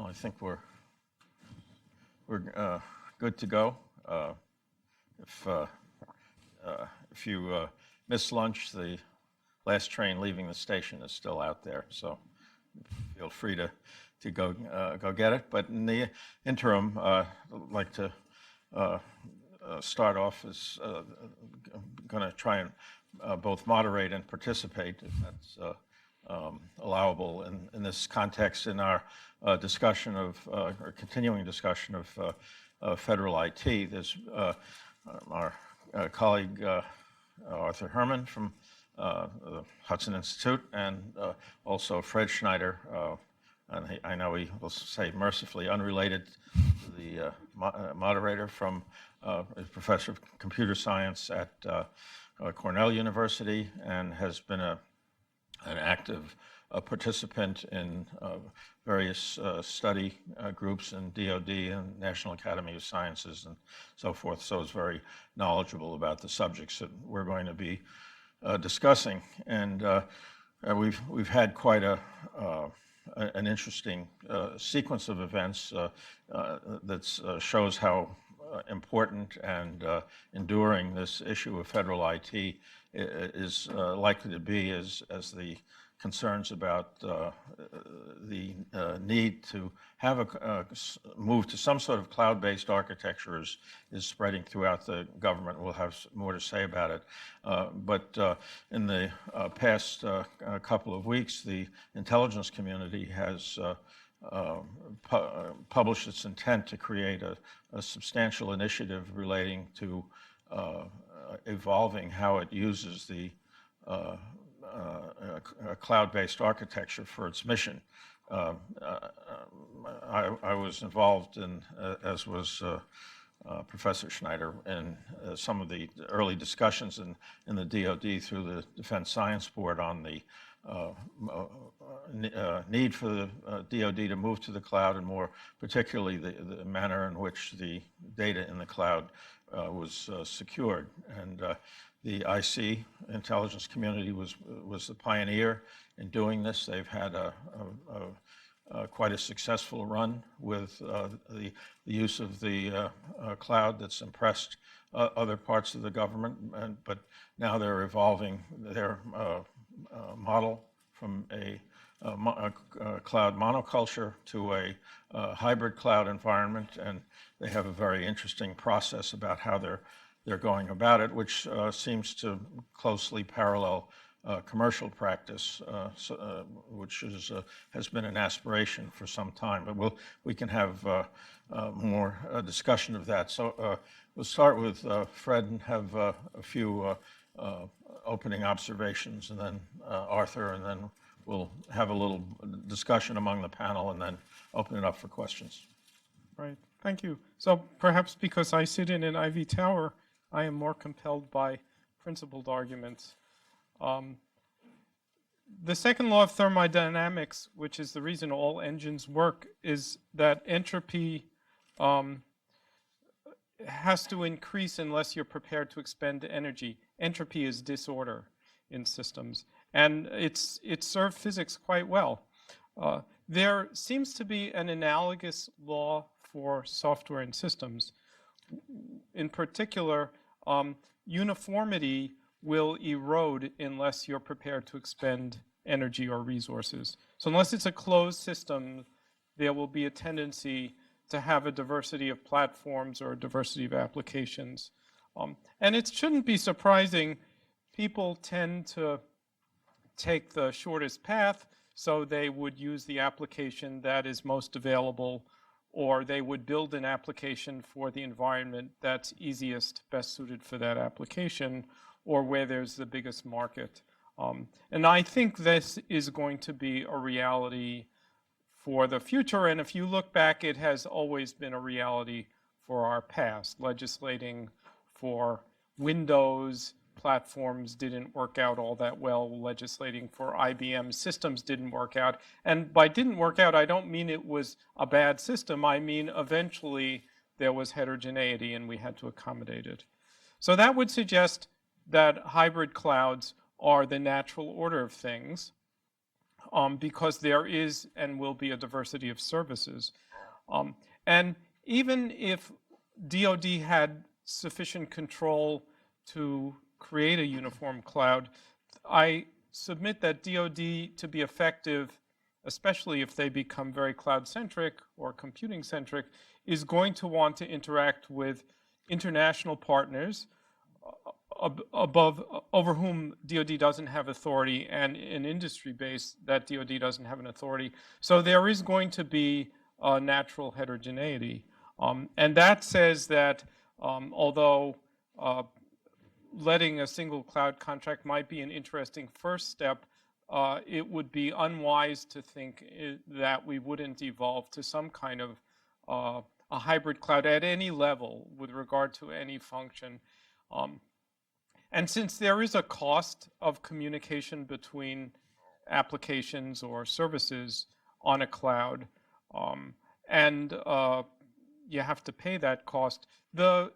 I think we're good to go. If you miss lunch, the last train leaving the station is still out there, so feel free to go get it. But in the interim, I'd like to start off as going to try and both moderate and participate, if that's allowable in this context in our discussion of, or continuing discussion of federal IT. There's our colleague Arthur Herman from the Hudson Institute, and also Fred Schneider, and I know he will say mercifully unrelated to the moderator, from a professor of computer science at Cornell University, and has been an active participant in various study groups in DoD and National Academy of Sciences and so forth, so is very knowledgeable about the subjects that we're going to be discussing. And we've had quite an interesting sequence of events that shows how important and enduring this issue of federal IT is likely to be as the concerns about the need to have a move to some sort of cloud-based architecture is spreading throughout the government. We'll have more to say about it. But in the past couple of weeks, the intelligence community has published its intent to create a substantial initiative relating to evolving how it uses the cloud-based architecture for its mission. I was involved in, as was Professor Schneider, in some of the early discussions in the DoD through the Defense Science Board on the need for the DoD to move to the cloud, and more particularly the manner in which the data in the cloud was secured. And the IC intelligence community was the pioneer in doing this. They've had quite a successful run with the use of the cloud that's impressed other parts of the government, but now they're evolving their model from a cloud monoculture to a hybrid cloud environment, and they have a very interesting process about how they're going about it, which seems to closely parallel commercial practice, which has been an aspiration for some time. But we can have more discussion of that. So we'll start with Fred and have a few opening observations, and then Arthur, and then we'll have a little discussion among the panel, and then open it up for questions. Right, thank you. So perhaps because I sit in an Ivy Tower, I am more compelled by principled arguments. The second law of thermodynamics, which is the reason all engines work, is that entropy has to increase unless you're prepared to expend energy. Entropy is disorder in systems, and it served physics quite well. There seems to be an analogous law for software and systems. In particular, uniformity will erode unless you're prepared to expend energy or resources. So unless it's a closed system, there will be a tendency to have a diversity of platforms or a diversity of applications. And it shouldn't be surprising. People tend to take the shortest path, so they would use the application that is most available, or they would build an application for the environment that's easiest, best suited for that application, or where there's the biggest market. And I think this is going to be a reality for the future. And if you look back, it has always been a reality for our past. Legislating for Windows platforms didn't work out all that well. Legislating for IBM systems didn't work out. And by didn't work out, I don't mean it was a bad system. I mean eventually there was heterogeneity and we had to accommodate it. So that would suggest that hybrid clouds are the natural order of things. because there is and will be a diversity of services. And even if DoD had sufficient control to create a uniform cloud, I submit that DoD, to be effective, especially if they become very cloud-centric or computing-centric, is going to want to interact with international partners over whom DoD doesn't have authority, and an industry base that DoD doesn't have an authority. So there is going to be a natural heterogeneity. And that says that although letting a single cloud contract might be an interesting first step, it would be unwise to think that we wouldn't evolve to some kind of a hybrid cloud at any level with regard to any function. And since there is a cost of communication between applications or services on a cloud, and you have to pay that cost, the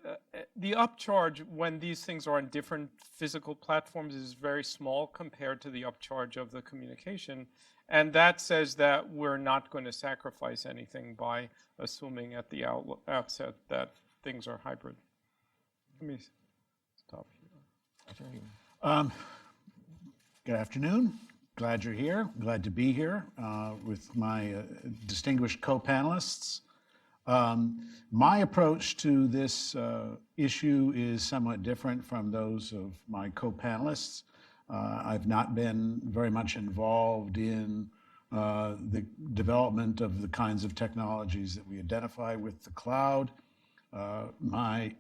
upcharge when these things are on different physical platforms is very small compared to the upcharge of the communication. And that says that we're not going to sacrifice anything by assuming at the outset that things are hybrid. Let me stop here. Good afternoon. Glad you're here. Glad to be here with my distinguished co-panelists. My approach to this issue is somewhat different from those of my co-panelists. I've not been very much involved in the development of the kinds of technologies that we identify with the cloud. My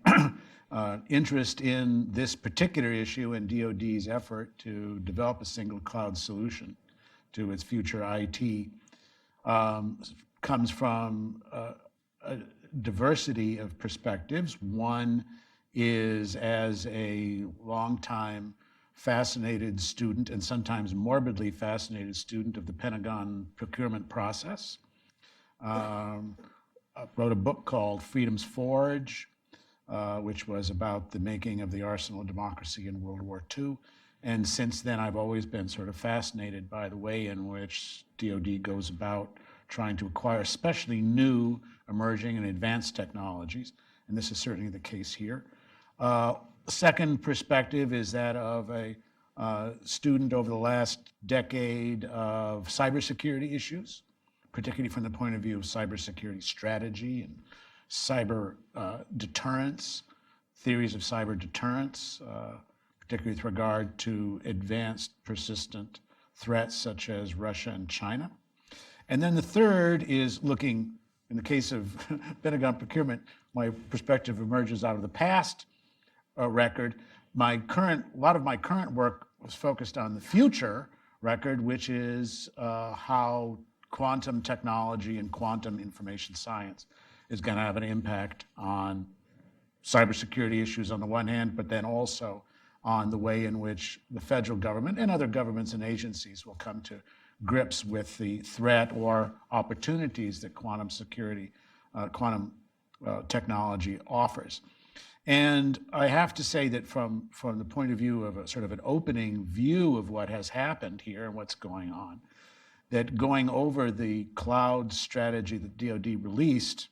interest in this particular issue and DoD's effort to develop a single cloud solution to its future IT comes from a diversity of perspectives. One is as a longtime fascinated student, and sometimes morbidly fascinated student, of the Pentagon procurement process. Wrote a book called Freedom's Forge, which was about the making of the arsenal of democracy in World War II. And since then, I've always been sort of fascinated by the way in which DoD goes about trying to acquire especially new, emerging, and advanced technologies. And this is certainly the case here. Second perspective is that of a student over the last decade of cybersecurity issues, particularly from the point of view of cybersecurity strategy and cyber deterrence, theories of cyber deterrence, particularly with regard to advanced persistent threats such as Russia and China. And then the third is looking, in the case of Pentagon procurement, my perspective emerges out of the past record. A lot of my current work was focused on the future record, which is how quantum technology and quantum information science is going to have an impact on cybersecurity issues on the one hand, but then also on the way in which the federal government and other governments and agencies will come to grips with the threat or opportunities that quantum security, quantum technology offers. And I have to say that from the point of view of a sort of an opening view of what has happened here and what's going on, that going over the cloud strategy that DoD released,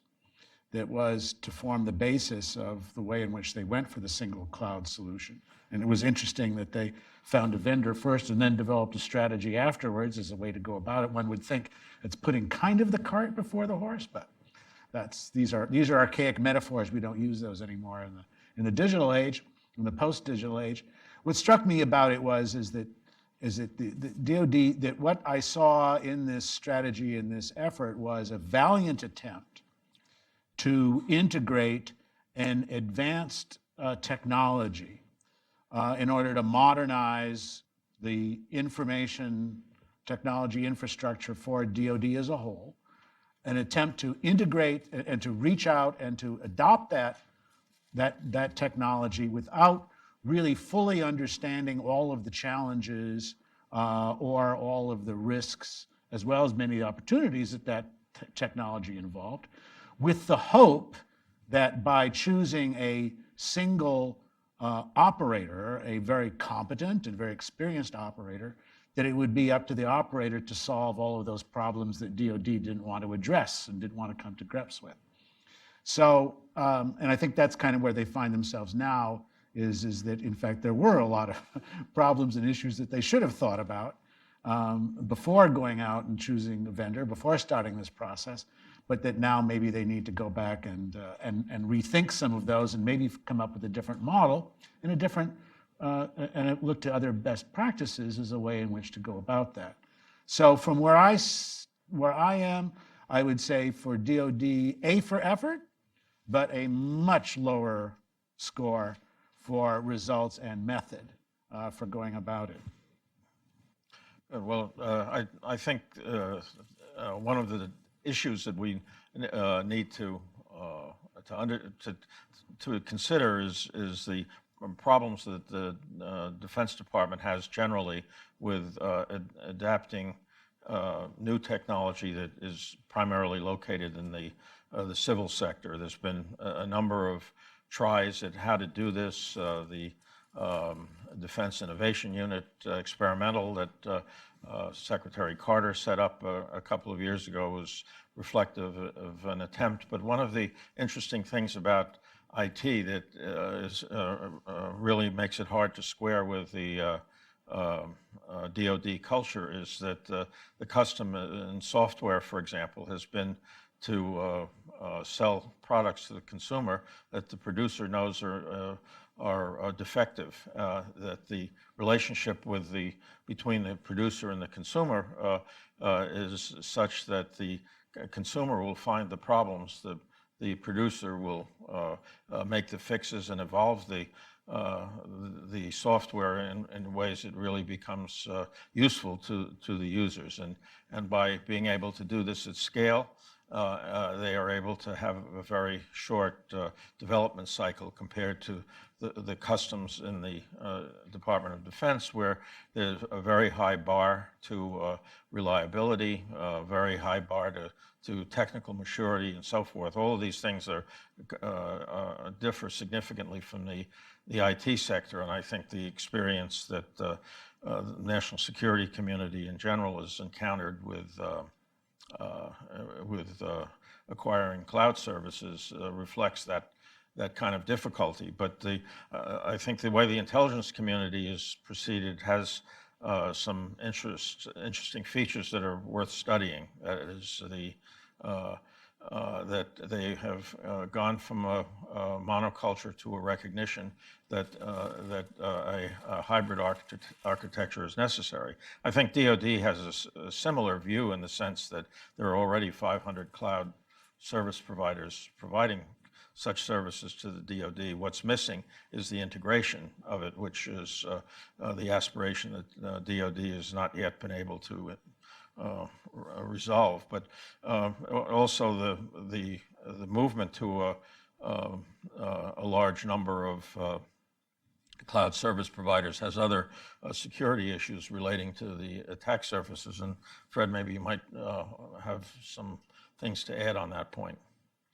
that was to form the basis of the way in which they went for the single cloud solution. And it was interesting that they found a vendor first and then developed a strategy afterwards as a way to go about it. One would think it's putting kind of the cart before the horse, but these are archaic metaphors. We don't use those anymore in the digital age, in the post-digital age. What struck me about it is that the DoD, that what I saw in this strategy, in this effort, was a valiant attempt to integrate an advanced technology in order to modernize the information technology infrastructure for DoD as a whole, an attempt to integrate and to reach out and to adopt that technology without really fully understanding all of the challenges or all of the risks, as well as many opportunities that technology involved, with the hope that by choosing a single operator, a very competent and very experienced operator, that it would be up to the operator to solve all of those problems that DoD didn't want to address and didn't want to come to grips with. So, and I think that's kind of where they find themselves now, is that in fact there were a lot of problems and issues that they should have thought about before going out and choosing a vendor, before starting this process, but that now maybe they need to go back and rethink some of those and maybe come up with a different model and a different, and look to other best practices as a way in which to go about that. So from where I am, I would say for DoD, A for effort, but a much lower score for results and method for going about it. Well, I think one of the issues that we need to consider is the problems that the Defense Department has generally with adapting new technology that is primarily located in the civil sector. There's been a number of tries at how to do this. The Defense Innovation Unit experimental that Secretary Carter set up a couple of years ago was reflective of an attempt. But one of the interesting things about IT that really makes it hard to square with the DoD culture is that the custom in software, for example, has been to sell products to the consumer that the producer knows are defective. That the relationship between the producer and the consumer is such that the consumer will find the problems, the producer will make the fixes and evolve the software in ways it really becomes useful to the users. And by being able to do this at scale, they are able to have a very short development cycle compared to the customs in the Department of Defense, where there's a very high bar to reliability, a very high bar to technical maturity and so forth. All of these things differ significantly from the IT sector, and I think the experience that the national security community in general has encountered with acquiring cloud services reflects that kind of difficulty. But I think the way the intelligence community is proceeded has some interesting features that are worth studying. That is that they have gone from a monoculture to a recognition that a hybrid architecture is necessary. I think DoD has a similar view in the sense that there are already 500 cloud service providers providing such services to the DoD. What's missing is the integration of it, which is the aspiration that DoD has not yet been able to resolve. But also the movement to a large number of cloud service providers has other security issues relating to the attack surfaces. And Fred, maybe you might have some things to add on that point.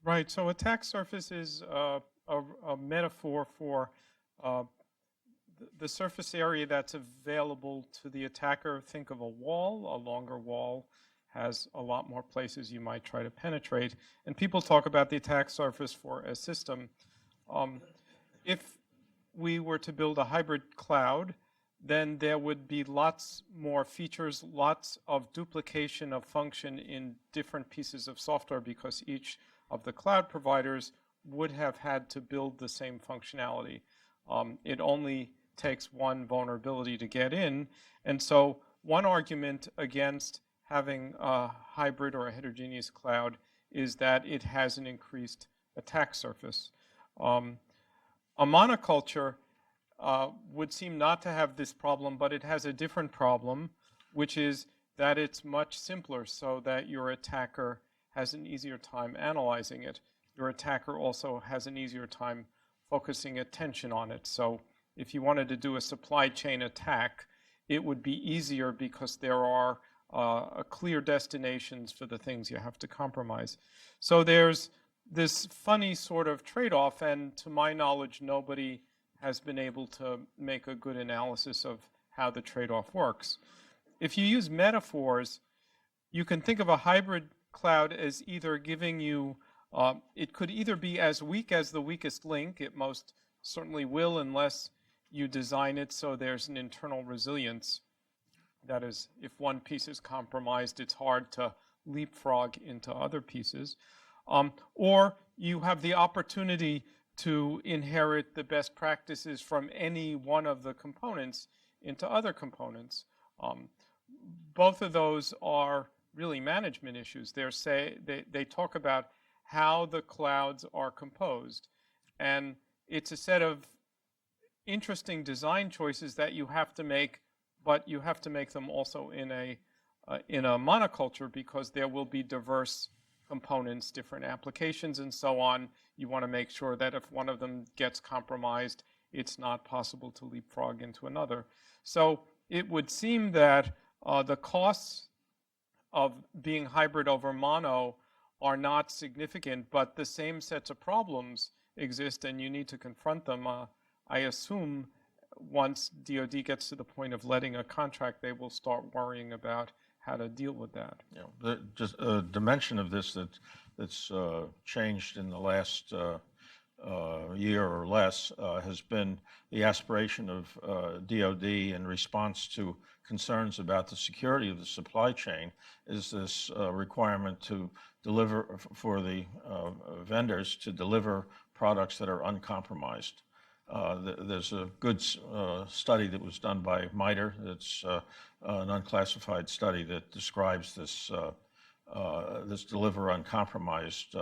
Right. So attack surface is a metaphor for the surface area that's available to the attacker. Think of a wall. A longer wall has a lot more places you might try to penetrate. And people talk about the attack surface for a system. If we were to build a hybrid cloud, then there would be lots more features, lots of duplication of function in different pieces of software, because each of the cloud providers would have had to build the same functionality. It only takes one vulnerability to get in. And so one argument against having a hybrid or a heterogeneous cloud is that it has an increased attack surface. A monoculture would seem not to have this problem, but it has a different problem, which is that it's much simpler, so that your attacker has an easier time analyzing it. Your attacker also has an easier time focusing attention on it. So if you wanted to do a supply chain attack, it would be easier because there are clear destinations for the things you have to compromise. So there's this funny sort of trade-off, and to my knowledge, nobody has been able to make a good analysis of how the trade-off works. if you use metaphors, you can think of a hybrid cloud as either giving you, it could either be as weak as the weakest link. It most certainly will, unless you design it so there's an internal resilience. That is, if one piece is compromised, it's hard to leapfrog into other pieces. Or you have the opportunity to inherit the best practices from any one of the components into other components. Both of those are really management issues. They talk about how the clouds are composed. And it's a set of interesting design choices that you have to make, but you have to make them also in a monoculture, because there will be diverse components, different applications, and so on. You want to make sure that if one of them gets compromised, it's not possible to leapfrog into another. So it would seem that the costs of being hybrid over mono are not significant, but the same sets of problems exist, and you need to confront them. I assume once DoD gets to the point of letting a contract, they will start worrying about how to deal with that. Yeah, just a dimension of this that's changed in the last year or less has been the aspiration of DoD in response to concerns about the security of the supply chain, is this requirement to deliver, for the vendors to deliver products that are uncompromised. There's a good study that was done by MITRE. It's an unclassified study that describes this this deliver uncompromised,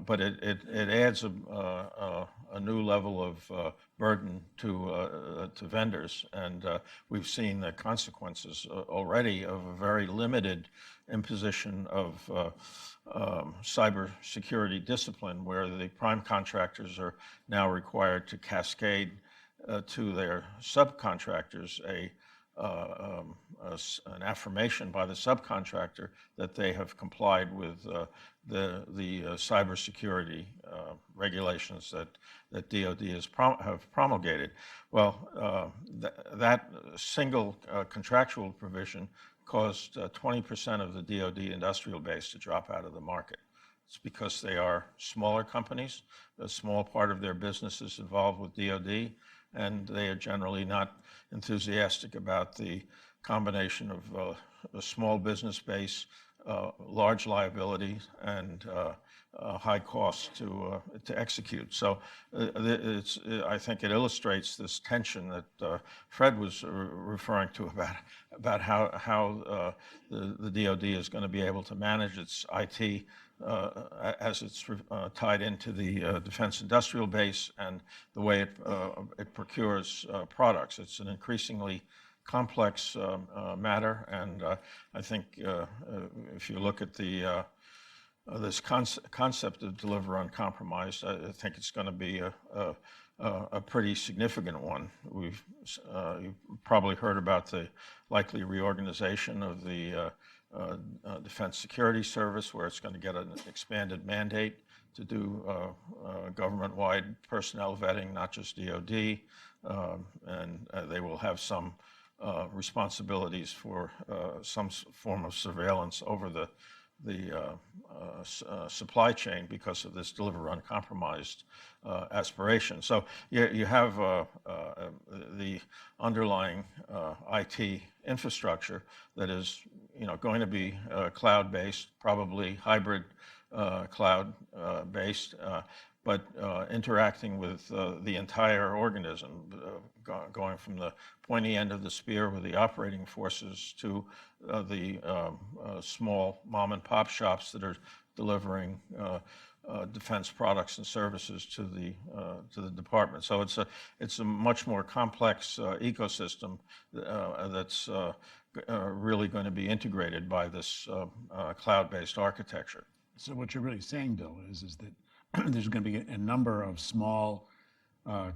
but it adds a new level of burden to vendors, and we've seen the consequences already of a very limited imposition of cybersecurity discipline, where the prime contractors are now required to cascade to their subcontractors an affirmation by the subcontractor that they have complied with the cybersecurity regulations that DoD have promulgated. Well, that single contractual provision caused 20% of the DoD industrial base to drop out of the market. It's because they are smaller companies. A small part of their business is involved with DoD, and they are generally not enthusiastic about the combination of a small business base, large liability, and high cost to execute. So I think it illustrates this tension that Fred was referring to about how the DoD is going to be able to manage its IT as it's tied into the defense industrial base and the way it procures products. It's an increasingly complex matter, and I think if you look at this concept of deliver uncompromised, I think it's going to be a pretty significant one. You've probably heard about the likely reorganization of the Defense Security Service, where it's going to get an expanded mandate to do government-wide personnel vetting, not just DoD, and they will have some responsibilities for some form of surveillance over the supply chain because of this deliver uncompromised aspiration. So you have the underlying IT infrastructure that is, going to be cloud-based, probably hybrid cloud-based, but interacting with the entire organism, going from the pointy end of the spear with the operating forces to the small mom and pop shops that are delivering defense products and services to the department. So it's a much more complex ecosystem that's really going to be integrated by this cloud-based architecture. So what you're really saying, Bill, is that there's going to be a number of small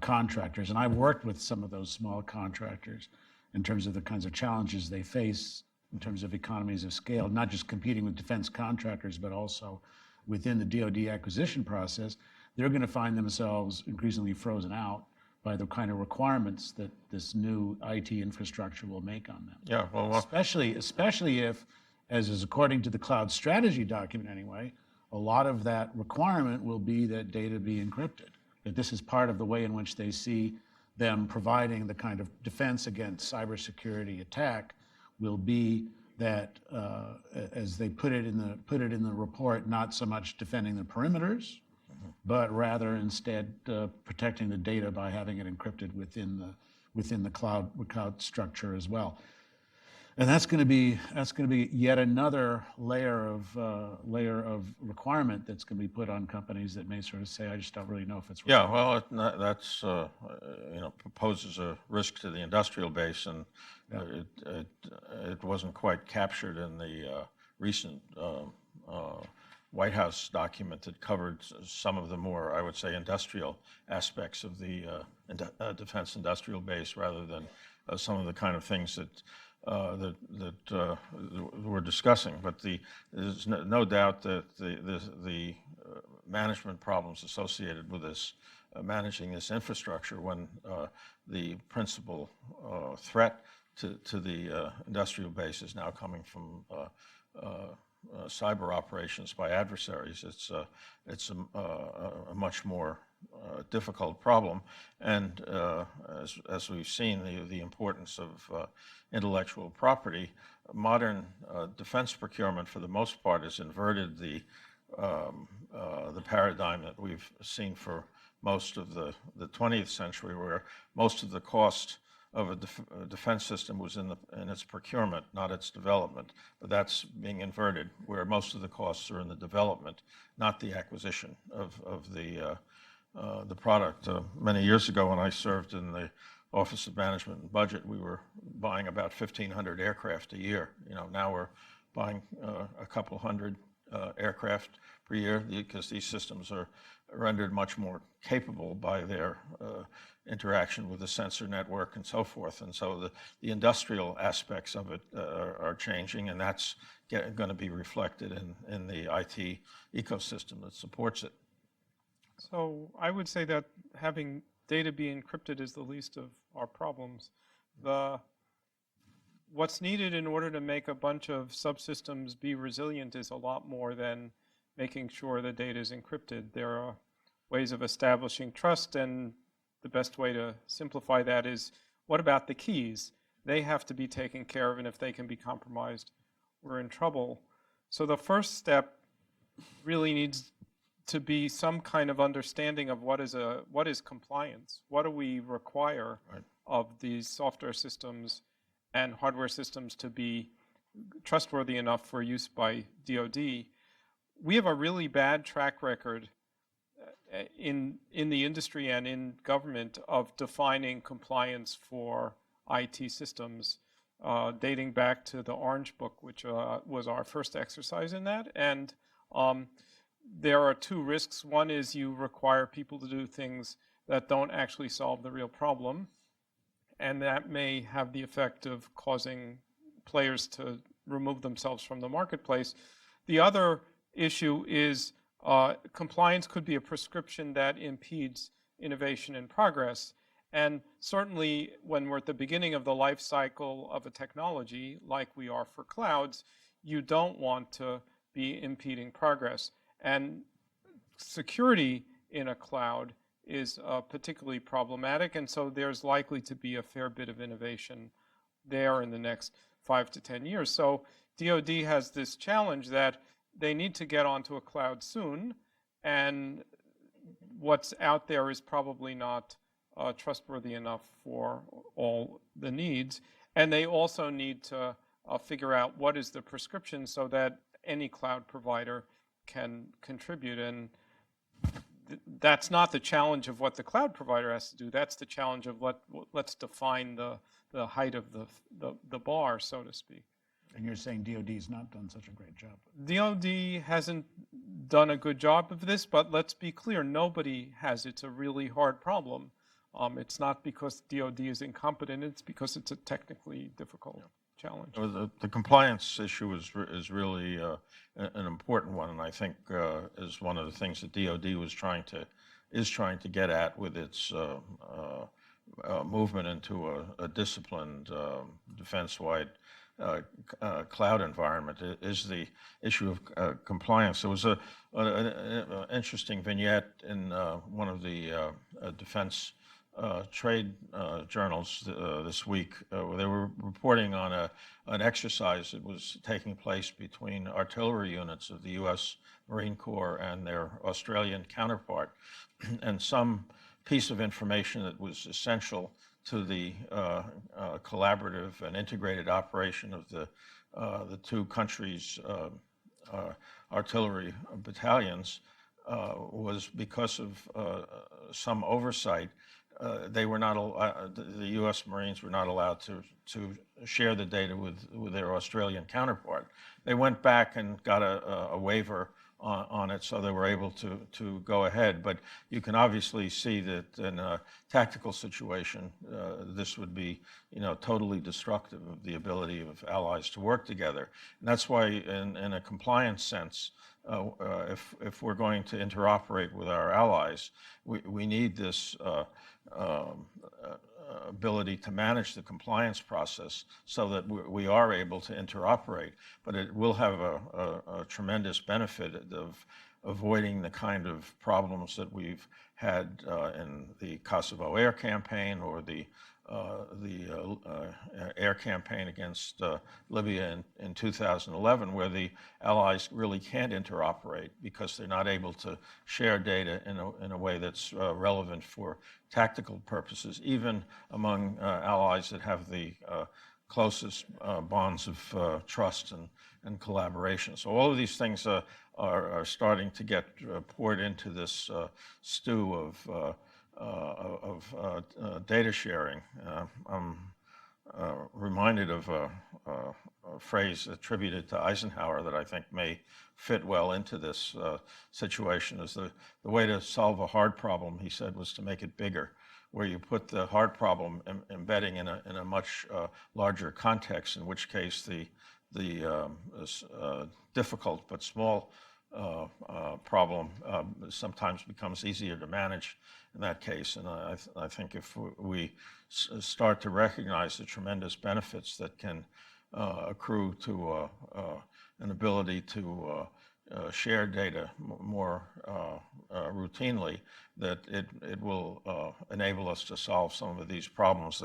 contractors, and I've worked with some of those small contractors in terms of the kinds of challenges they face in terms of economies of scale, not just competing with defense contractors, but also within the DoD acquisition process. They're going to find themselves increasingly frozen out by the kind of requirements that this new IT infrastructure will make on them. Yeah, well, Especially if, as is according to the cloud strategy document anyway, a lot of that requirement will be that data be encrypted. That this is part of the way in which they see them providing the kind of defense against cybersecurity attack will be that, as they put it in the report, not so much defending the perimeters, but rather instead protecting the data by having it encrypted within the cloud structure as well. And that's going to be yet another layer of requirement that's going to be put on companies that may sort of say, I just don't really know if it's yeah, well, that's poses a risk to the industrial base, and it wasn't quite captured in the recent White House document that covered some of the more, I would say, industrial aspects of the defense industrial base, rather than some of the kind of things that we're discussing. But there's no doubt that the management problems associated with this, managing this infrastructure, when the principal threat to the industrial base is now coming from cyber operations by adversaries. It's a much more difficult problem, and as we've seen, the importance of intellectual property. Modern defense procurement, for the most part, has inverted the paradigm that we've seen for most of the 20th century, where most of the cost of a defense system was in its procurement, not its development. But that's being inverted, where most of the costs are in the development, not the acquisition of the product. Many years ago, when I served in the Office of Management and Budget, we were buying about 1,500 aircraft a year. Now we're buying a couple hundred aircraft per year, because these systems are rendered much more capable by their interaction with the sensor network and so forth. And so the industrial aspects of it are changing, and that's going to be reflected in the IT ecosystem that supports it. So I would say that having data be encrypted is the least of our problems. What's needed in order to make a bunch of subsystems be resilient is a lot more than making sure the data is encrypted. There are ways of establishing trust, and the best way to simplify that is, what about the keys? They have to be taken care of, and if they can be compromised, we're in trouble. So the first step really needs to be some kind of understanding of what is compliance. What do we require of these software systems and hardware systems to be trustworthy enough for use by DoD? We have a really bad track record in the industry and in government of defining compliance for IT systems, dating back to the Orange Book, which was our first exercise in that. And there are two risks. One is you require people to do things that don't actually solve the real problem, and that may have the effect of causing players to remove themselves from the marketplace. The other issue is compliance could be a prescription that impedes innovation and progress. And certainly when we're at the beginning of the life cycle of a technology, like we are for clouds, you don't want to be impeding progress. And security in a cloud is particularly problematic, and so there's likely to be a fair bit of innovation there in the next 5 to 10 years. So DoD has this challenge that they need to get onto a cloud soon, and what's out there is probably not trustworthy enough for all the needs. And they also need to figure out what is the prescription so that any cloud provider can contribute. And that's not the challenge of what the cloud provider has to do. That's the challenge of let's define the height of the bar, so to speak. And you're saying DoD's not done such a great job. DoD hasn't done a good job of this, but let's be clear, nobody has. It's a really hard problem. It's not because DoD is incompetent, it's because it's a technically difficult challenge. The compliance issue is really an important one, and I think is one of the things that DoD was trying to is trying to get at with its movement into a disciplined, defense-wide cloud environment is the issue of compliance. There was an interesting vignette in one of the defense trade journals this week where they were reporting on an exercise that was taking place between artillery units of the U.S. Marine Corps and their Australian counterpart, and some piece of information that was essential to the collaborative and integrated operation of the two countries' artillery battalions was because of some oversight. They were not the U.S. Marines were not allowed to share the data with their Australian counterpart. They went back and got a waiver on it, so they were able to go ahead. But you can obviously see that in a tactical situation, this would be, totally destructive of the ability of allies to work together. And that's why, in a compliance sense, if we're going to interoperate with our allies, we need this ability to manage the compliance process so that we are able to interoperate. But it will have a tremendous benefit of avoiding the kind of problems that we've had in the Kosovo air campaign or the air campaign against Libya in 2011, where the allies really can't interoperate because they're not able to share data in a way that's relevant for tactical purposes, even among allies that have the closest bonds of trust and collaboration. So all of these things are starting to get poured into this stew of data sharing. I'm reminded of a phrase attributed to Eisenhower that I think may fit well into this situation. Is the way to solve a hard problem, he said, was to make it bigger, where you put the hard problem embedding in a much larger context, in which case the difficult but small problem sometimes becomes easier to manage in that case. And I think if we start to recognize the tremendous benefits that can accrue to an ability to share data more routinely, that it will enable us to solve some of these problems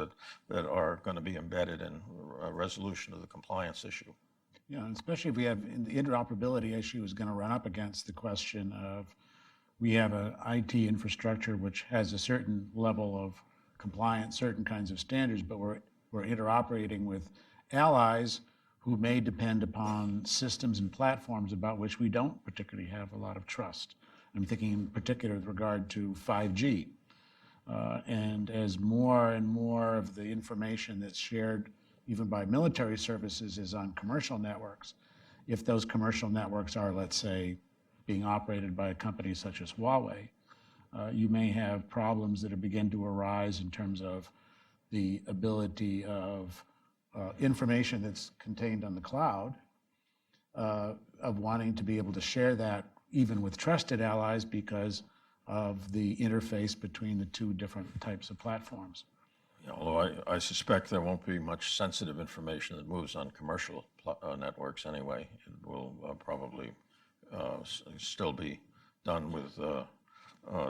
that are going to be embedded in a resolution of the compliance issue. Yeah, and especially if we have the interoperability issue is going to run up against the question of we have an IT infrastructure which has a certain level of compliance, certain kinds of standards, but we're interoperating with allies who may depend upon systems and platforms about which we don't particularly have a lot of trust. I'm thinking in particular with regard to 5G. And as more and more of the information that's shared even by military services is on commercial networks, if those commercial networks are, let's say, being operated by a company such as Huawei, you may have problems that begin to arise in terms of the ability of information that's contained on the cloud, of wanting to be able to share that even with trusted allies because of the interface between the two different types of platforms. Although I suspect there won't be much sensitive information that moves on commercial networks anyway. It will probably still be done with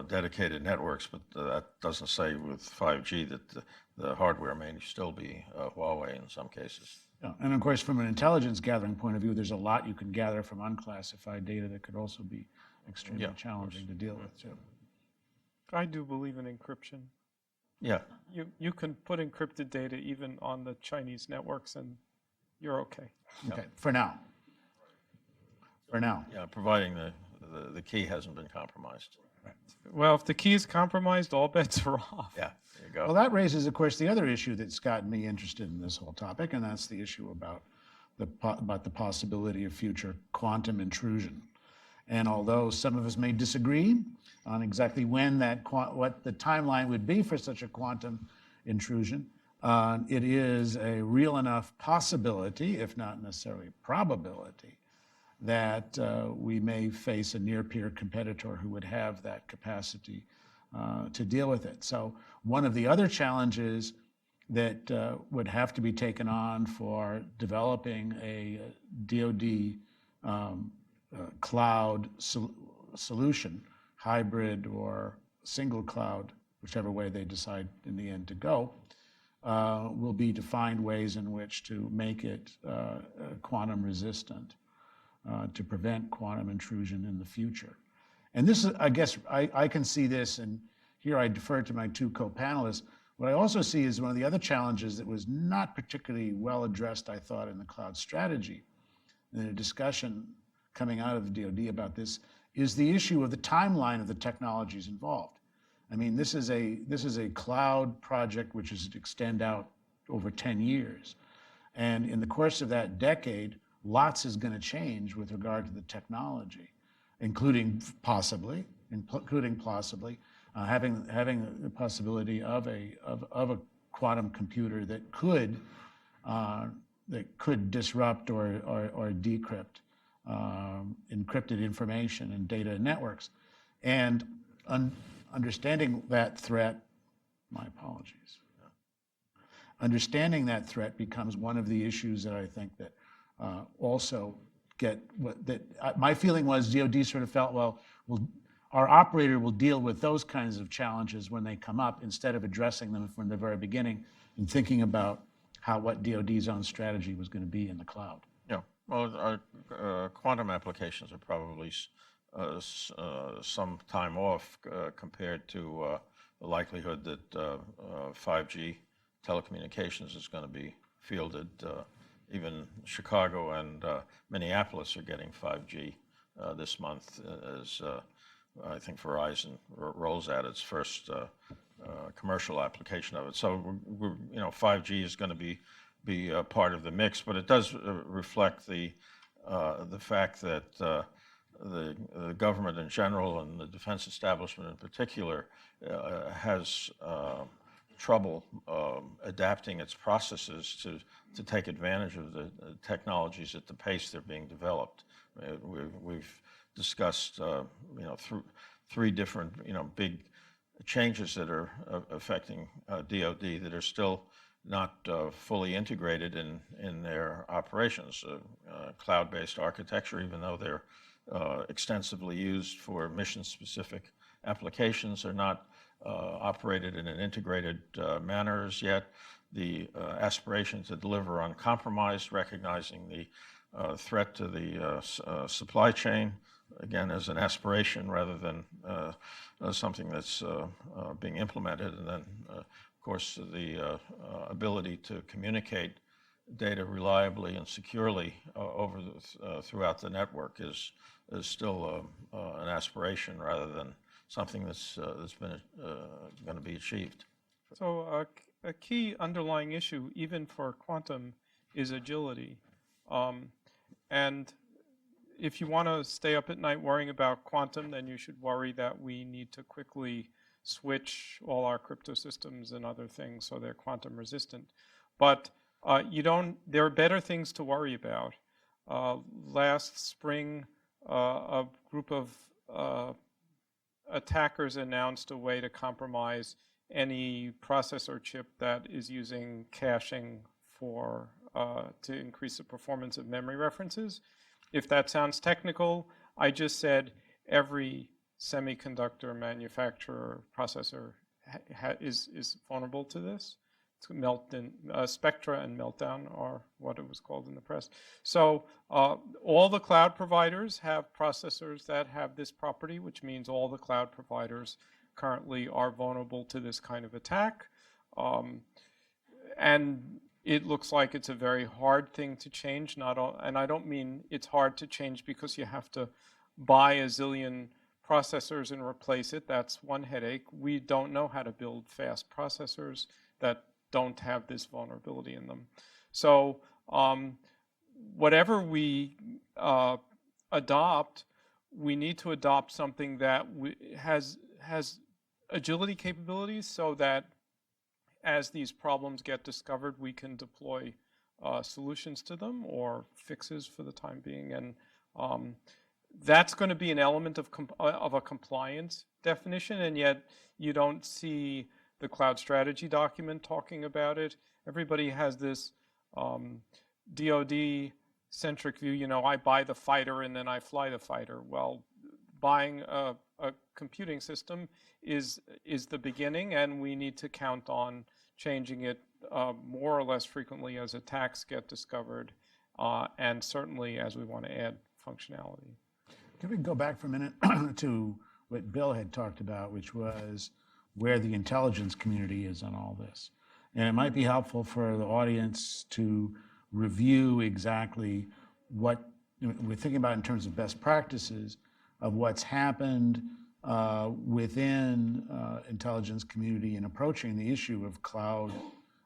dedicated networks, but that doesn't say with 5G that the hardware may still be Huawei in some cases. Yeah. And of course, from an intelligence gathering point of view, there's a lot you can gather from unclassified data that could also be extremely challenging to deal with too. I do believe in encryption. Yeah. You can put encrypted data even on the Chinese networks and you're okay. Okay, for now. For now. Yeah, providing the key hasn't been compromised. Right. Well, if the key is compromised, all bets are off. Yeah, there you go. Well, that raises, of course, the other issue that's gotten me interested in this whole topic, and that's the issue about the possibility of future quantum intrusion. And although some of us may disagree on exactly when what the timeline would be for such a quantum intrusion, it is a real enough possibility, if not necessarily probability, that we may face a near-peer competitor who would have that capacity to deal with it. So one of the other challenges that would have to be taken on for developing a DoD cloud solution, hybrid or single cloud, whichever way they decide in the end to go, will be to find ways in which to make it quantum resistant, to prevent quantum intrusion in the future. And this is, I guess, I can see this, and here I defer to my two co-panelists. What I also see is one of the other challenges that was not particularly well addressed, I thought, in the cloud strategy, in a discussion coming out of the DoD about this, is the issue of the timeline of the technologies involved. I mean, this is a cloud project which is to extend out over 10 years. And in the course of that decade, lots is going to change with regard to the technology, including possibly having the possibility of a quantum computer that could disrupt or decrypt encrypted information and data networks. And understanding that threat, my apologies. Understanding that threat becomes one of the issues that I think that also my feeling was DoD sort of felt, well, our operator will deal with those kinds of challenges when they come up instead of addressing them from the very beginning and thinking about what DoD's own strategy was going to be in the cloud. Yeah, well, our quantum applications are probably some time off compared to the likelihood that 5G telecommunications is going to be fielded. Even Chicago and Minneapolis are getting 5G this month as I think Verizon rolls out its first commercial application of it. So 5G is going to be a part of the mix, but it does reflect the fact that the government in general and the defense establishment in particular has trouble adapting its processes to take advantage of the technologies at the pace they're being developed. We've discussed three different big changes that are affecting DoD that are still not fully integrated in their operations. Cloud-based architecture, even though they're extensively used for mission-specific applications, are not operated in an integrated manner as yet. The aspiration to deliver uncompromised, recognizing the threat to the supply chain, again, as an aspiration rather than something that's being implemented. And then, of course, the ability to communicate data reliably and securely throughout the network is still an aspiration rather than something that's been going to be achieved. So a key underlying issue, even for quantum, is agility. And if you want to stay up at night worrying about quantum, then you should worry that we need to quickly switch all our crypto systems and other things so they're quantum resistant. But there are better things to worry about. Last spring, a group of attackers announced a way to compromise any processor chip that is using caching to increase the performance of memory references. If that sounds technical, I just said every semiconductor manufacturer processor is vulnerable to this. Spectra and Meltdown are what it was called in the press. So all the cloud providers have processors that have this property, which means all the cloud providers currently are vulnerable to this kind of attack. And it looks like it's a very hard thing to change. And I don't mean it's hard to change because you have to buy a zillion processors and replace it. That's one headache. We don't know how to build fast processors that don't have this vulnerability in them. So whatever we adopt, we need to adopt something that has agility capabilities so that as these problems get discovered, we can deploy solutions to them or fixes for the time being. And that's going to be an element of a compliance definition, and yet you don't see the cloud strategy document talking about it. Everybody has this DoD-centric view, I buy the fighter and then I fly the fighter. Well, buying a computing system is the beginning, and we need to count on changing it more or less frequently as attacks get discovered, and certainly as we want to add functionality. Can we go back for a minute to what Bill had talked about, which was where the intelligence community is on all this? And it might be helpful for the audience to review exactly what we're thinking about in terms of best practices of what's happened within intelligence community in approaching the issue of cloud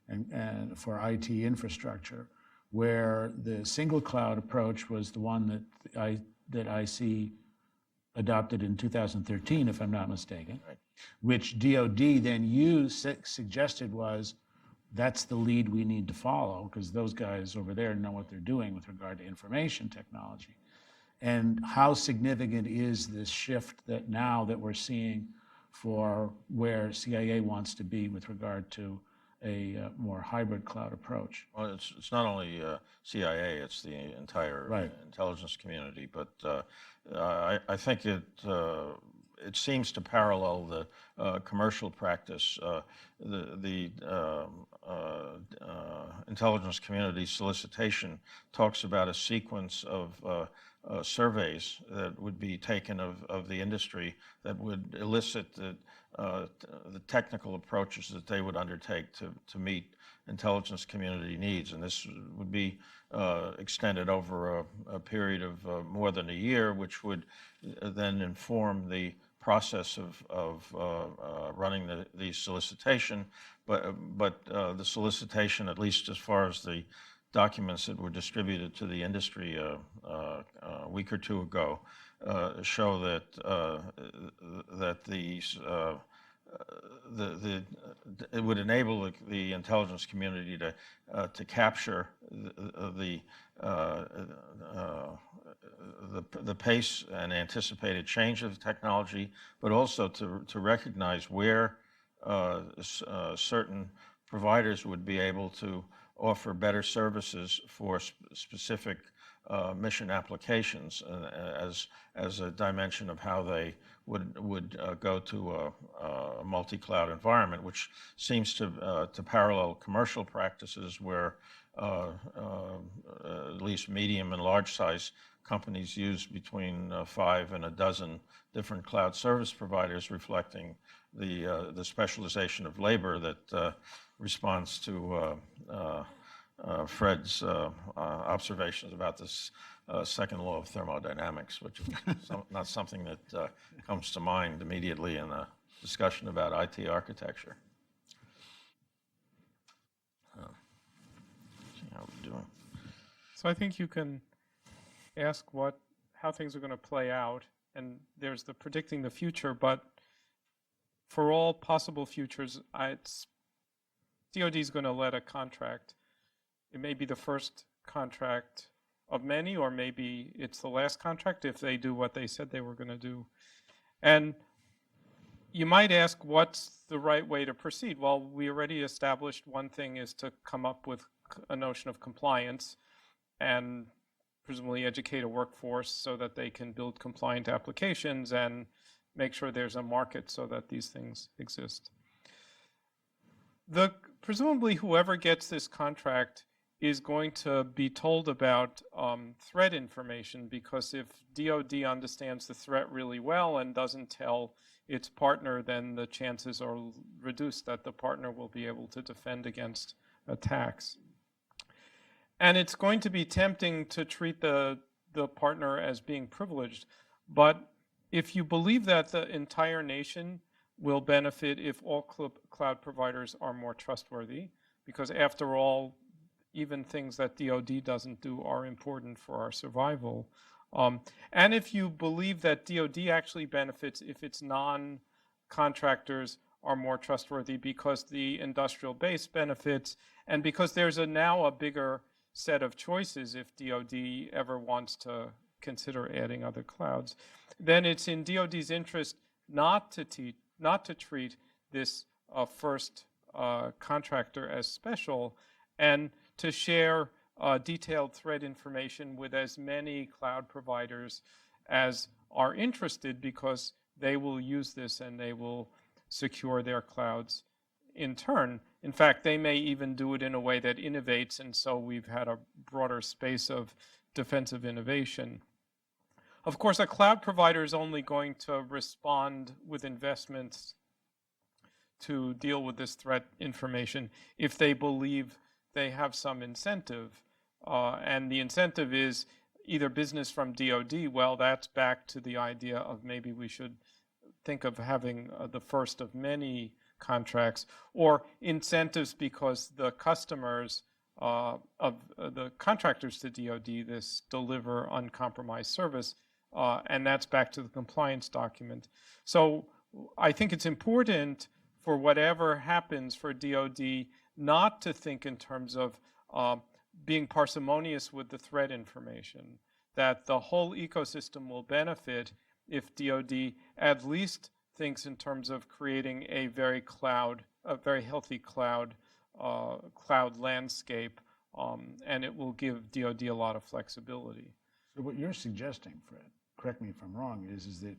and for IT infrastructure, where the single cloud approach was the one that I see adopted in 2013, if I'm not mistaken, right, which DoD then suggested was that's the lead we need to follow because those guys over there know what they're doing with regard to information technology. And how significant is this shift that now that we're seeing for where CIA wants to be with regard to a more hybrid cloud approach? Well, it's not only CIA; it's the entire intelligence community. But I think it seems to parallel the commercial practice. The intelligence community solicitation talks about a sequence of surveys that would be taken of the industry that would elicit the technical approaches that they would undertake to meet intelligence community needs. And this would be extended over a period of more than a year, which would then inform the process of running the solicitation. But the solicitation, at least as far as the documents that were distributed to the industry a week or two ago, show that it would enable the intelligence community to capture the pace and anticipated change of technology, but also to recognize where certain providers would be able to offer better services for specific mission applications as a dimension of how they would go to a multi-cloud environment, which seems to parallel commercial practices where at least medium and large size companies use between 5 and a dozen different cloud service providers, reflecting the specialization of labor that responds to Fred's observations about this second law of thermodynamics, which is not something that comes to mind immediately in a discussion about IT architecture. See how we're doing. So I think you can ask how things are going to play out, and there's the predicting the future, but for all possible futures, DoD is going to let a contract. It may be the first contract of many, or maybe it's the last contract if they do what they said they were going to do. And you might ask, what's the right way to proceed? Well, we already established one thing is to come up with a notion of compliance and presumably educate a workforce so that they can build compliant applications and make sure there's a market so that these things exist. Presumably whoever gets this contract is going to be told about threat information, because if DoD understands the threat really well and doesn't tell its partner, then the chances are reduced that the partner will be able to defend against attacks. And it's going to be tempting to treat the partner as being privileged, but if you believe that the entire nation will benefit if all cloud providers are more trustworthy, because after all, even things that DoD doesn't do are important for our survival. And if you believe that DoD actually benefits if its non-contractors are more trustworthy because the industrial base benefits, and because there's now a bigger set of choices if DoD ever wants to consider adding other clouds, then it's in DoD's interest not to treat this first contractor as special, and to share detailed threat information with as many cloud providers as are interested, because they will use this and they will secure their clouds in turn. In fact, they may even do it in a way that innovates, and so we've had a broader space of defensive innovation. Of course, a cloud provider is only going to respond with investments to deal with this threat information if they believe they have some incentive. And the incentive is either business from DoD. Well, that's back to the idea of maybe we should think of having the first of many contracts, or incentives because the customers of the contractors to DoD this deliver uncompromised service, and that's back to the compliance document. So I think it's important for whatever happens for DoD not to think in terms of being parsimonious with the threat information, that the whole ecosystem will benefit if DoD at least thinks in terms of creating a very healthy cloud landscape, and it will give DoD a lot of flexibility. So what you're suggesting, Fred, correct me if I'm wrong, is that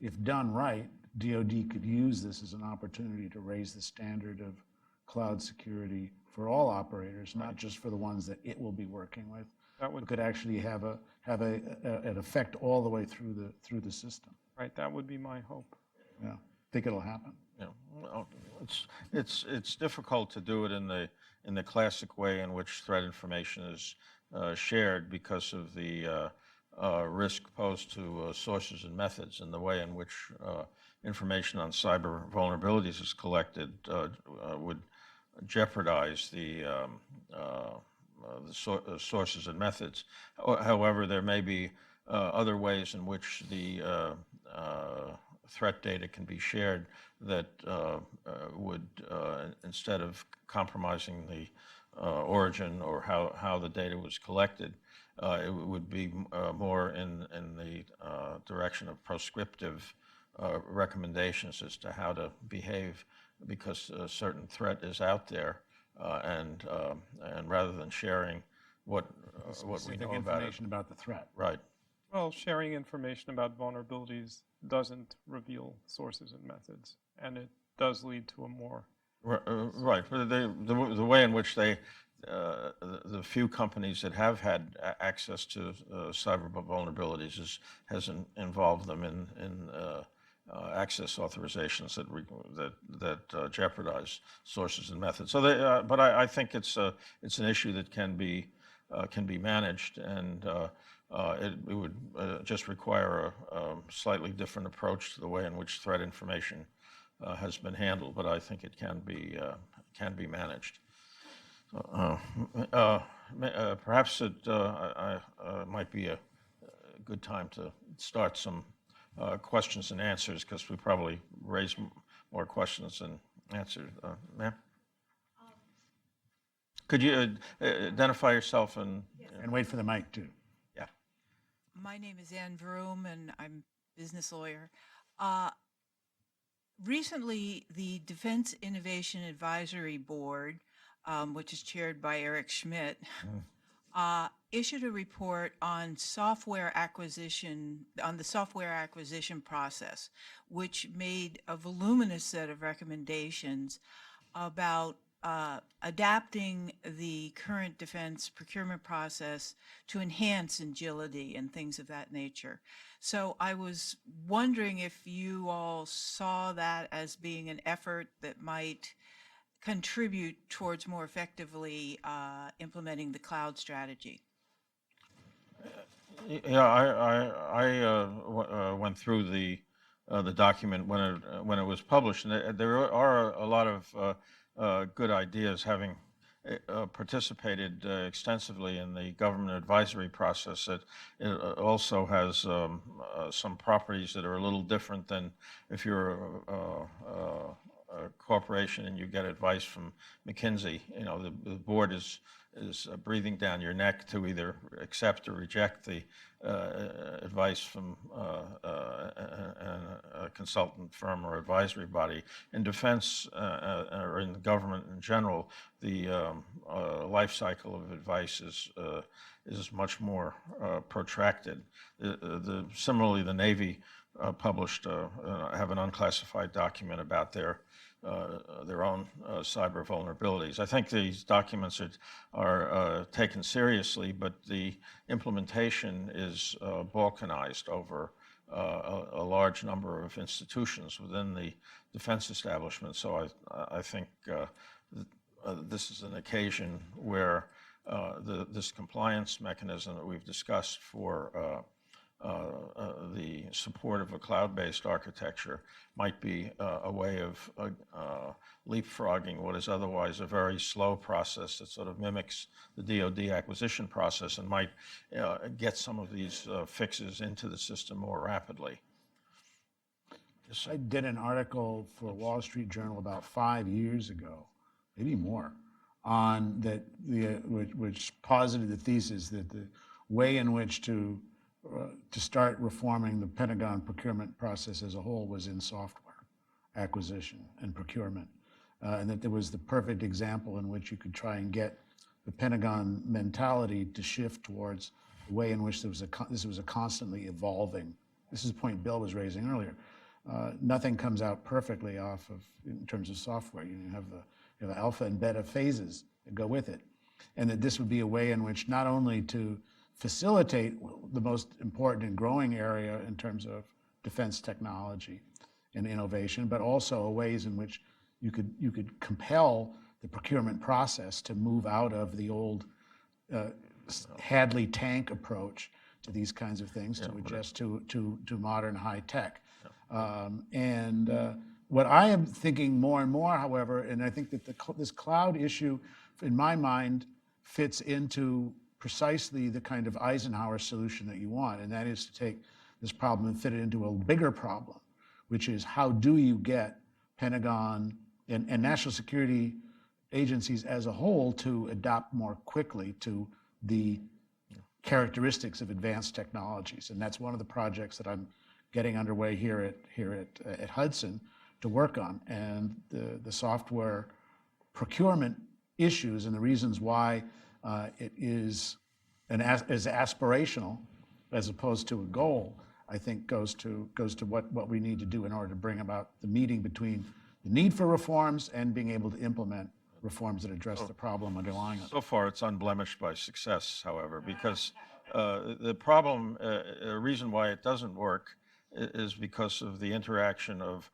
if done right, DoD could use this as an opportunity to raise the standard of cloud security for all operators, not just for the ones that it will be working with. That would could actually have an effect all the way through the system. Right, that would be my hope. Yeah, think it'll happen. Yeah, well, it's difficult to do it in the classic way in which threat information is shared because of the risk posed to sources and methods, and the way in which information on cyber vulnerabilities is collected would jeopardize the sources and methods. However, there may be other ways in which the threat data can be shared that would, instead of compromising the origin or how the data was collected, it would be more in the direction of proscriptive recommendations as to how to behave, because a certain threat is out there, and rather than sharing what we know about it. Information about the threat. Right. Well, sharing information about vulnerabilities doesn't reveal sources and methods, and it does lead to a more... Right, but the way in which the few companies that have had access to cyber vulnerabilities hasn't involved them in access authorizations that jeopardize sources and methods. So, but I think it's an issue that can be managed, and it would just require a slightly different approach to the way in which threat information has been handled. But I think it can be managed. Perhaps it might be a good time to start some questions and answers, because we probably raised more questions than answered. Ma'am? Could you identify yourself and wait for the mic too? Yeah. My name is Ann Vroom, and I'm a business lawyer. Recently, the Defense Innovation Advisory Board, which is chaired by Eric Schmidt, issued a report on the software acquisition process, which made a voluminous set of recommendations about adapting the current defense procurement process to enhance agility and things of that nature. So I was wondering if you all saw that as being an effort that might contribute towards more effectively implementing the cloud strategy. Yeah, I went through the document when it was published, and there are a lot of good ideas. Having participated extensively in the government advisory process, it also has some properties that are a little different than if you're corporation and you get advice from McKinsey, the board is breathing down your neck to either accept or reject the advice from a consultant firm or advisory body. In defense or in the government in general, the life cycle of advice is much more protracted. Similarly, the Navy published have an unclassified document about their own cyber vulnerabilities. I think these documents are taken seriously, but the implementation is balkanized over a large number of institutions within the defense establishment. So I think this is an occasion where this compliance mechanism that we've discussed for the support of a cloud-based architecture might be a way of leapfrogging what is otherwise a very slow process that sort of mimics the DoD acquisition process and might get some of these fixes into the system more rapidly. I did an article for Wall Street Journal about 5 years ago, maybe more, on that which posited the thesis that the way in which to start reforming the Pentagon procurement process as a whole was in software acquisition and procurement, and that there was the perfect example in which you could try and get the Pentagon mentality to shift towards the way in which this was a constantly evolving. This is a point Bill was raising earlier. Nothing comes out perfectly off of in terms of software. You have the alpha and beta phases that go with it, and that this would be a way in which not only to facilitate the most important and growing area in terms of defense technology and innovation, but also ways in which you could compel the procurement process to move out of the old Hadley tank approach to these kinds of things to adjust to modern high tech. What I am thinking more and more, however, and I think that this cloud issue, in my mind, fits into precisely the kind of Eisenhower solution that you want, and that is to take this problem and fit it into a bigger problem, which is how do you get Pentagon and national security agencies as a whole to adapt more quickly to the characteristics of advanced technologies. And that's one of the projects that I'm getting underway here at Hudson to work on. And the software procurement issues and the reasons why it is aspirational as opposed to a goal, I think goes to what we need to do in order to bring about the meeting between the need for reforms and being able to implement reforms that address the problem underlying it. So far, it's unblemished by success, however, because the problem, the reason why it doesn't work is because of the interaction of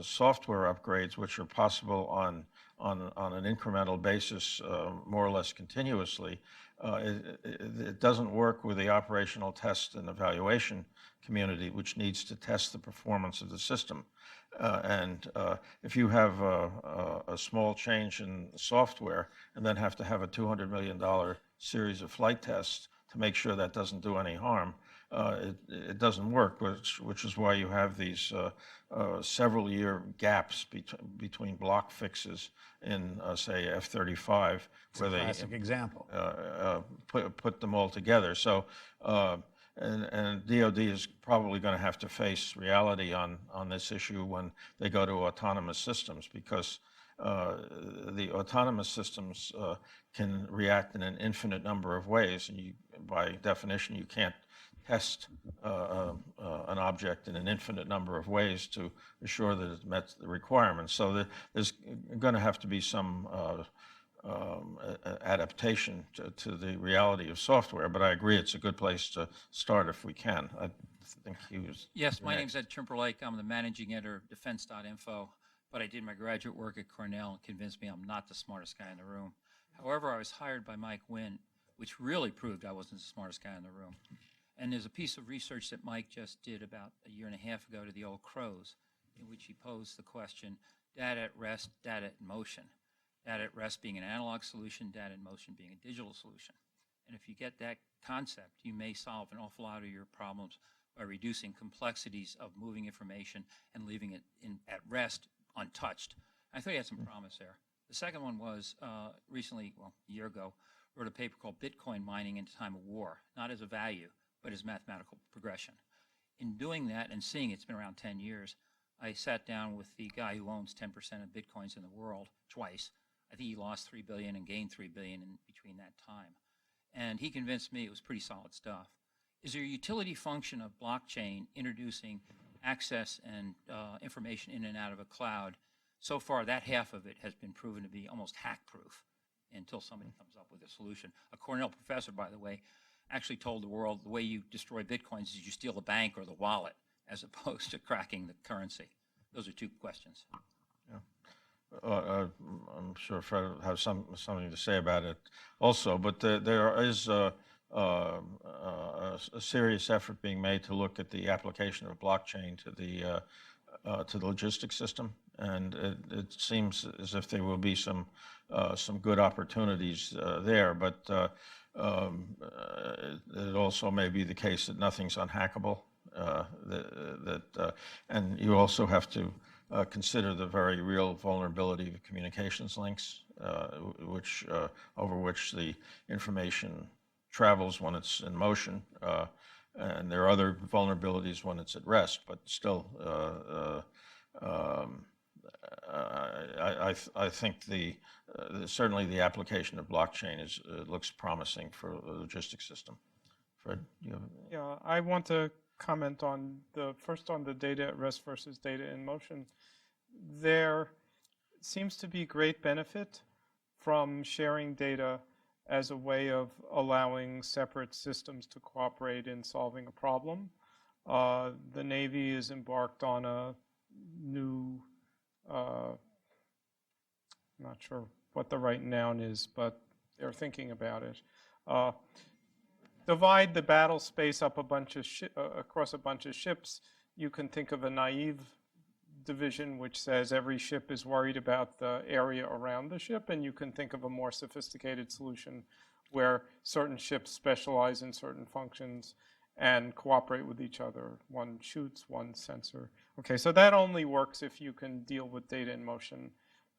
software upgrades, which are possible on an incremental basis, more or less continuously. It doesn't work with the operational test and evaluation community, which needs to test the performance of the system. If you have a small change in software and then have to have a $200 million series of flight tests to make sure that doesn't do any harm, it doesn't work, which is why you have these several-year gaps between block fixes in, say, F-35, where they classic example. Put them all together. So, and DoD is probably going to have to face reality on this issue when they go to autonomous systems, because the autonomous systems can react in an infinite number of ways, and by definition, you can't test an object in an infinite number of ways to assure that it met the requirements. So there's going to have to be some adaptation to the reality of software, but I agree it's a good place to start if we can. I think he was. Yes, my name's Ed Timberlake. I'm the managing editor of defense.info, but I did my graduate work at Cornell and convinced me I'm not the smartest guy in the room. However, I was hired by Mike Wynn, which really proved I wasn't the smartest guy in the room. And there's a piece of research that Mike just did about a year and a half ago to the old crows, in which he posed the question, data at rest, data in motion. Data at rest being an analog solution, data in motion being a digital solution. And if you get that concept, you may solve an awful lot of your problems by reducing complexities of moving information and leaving it at rest untouched. I thought he had some promise there. The second one was recently, well, a year ago, wrote a paper called Bitcoin Mining in Time of War, not as a value, but as mathematical progression. In doing that and seeing it's been around 10 years, I sat down with the guy who owns 10% of Bitcoins in the world twice. I think he lost $3 billion and gained $3 billion in between that time. And he convinced me it was pretty solid stuff. Is there a utility function of blockchain introducing access and information in and out of a cloud? So far, that half of it has been proven to be almost hack-proof until somebody comes up with a solution. A Cornell professor, by the way, actually told the world the way you destroy Bitcoins is you steal the bank or the wallet as opposed to cracking the currency. Those are two questions. I'm sure Fred has something to say about it also, but there is a serious effort being made to look at the application of blockchain to the logistics system, and it seems as if there will be some good opportunities there, but it also may be the case that nothing's unhackable. And you also have to consider the very real vulnerability of communications links, over which the information travels when it's in motion. And there are other vulnerabilities when it's at rest, but still, I think certainly the application of blockchain looks promising for the logistics system. Fred, you have? Yeah, I want to comment on first on the data at rest versus data in motion. There seems to be great benefit from sharing data as a way of allowing separate systems to cooperate in solving a problem. The Navy is embarked on a new, I'm not sure what the right noun is, but they're thinking about it. Divide the battle space up across a bunch of ships. You can think of a naive division which says every ship is worried about the area around the ship, and you can think of a more sophisticated solution where certain ships specialize in certain functions and cooperate with each other. One shoots, one sensor. Okay, so that only works if you can deal with data in motion.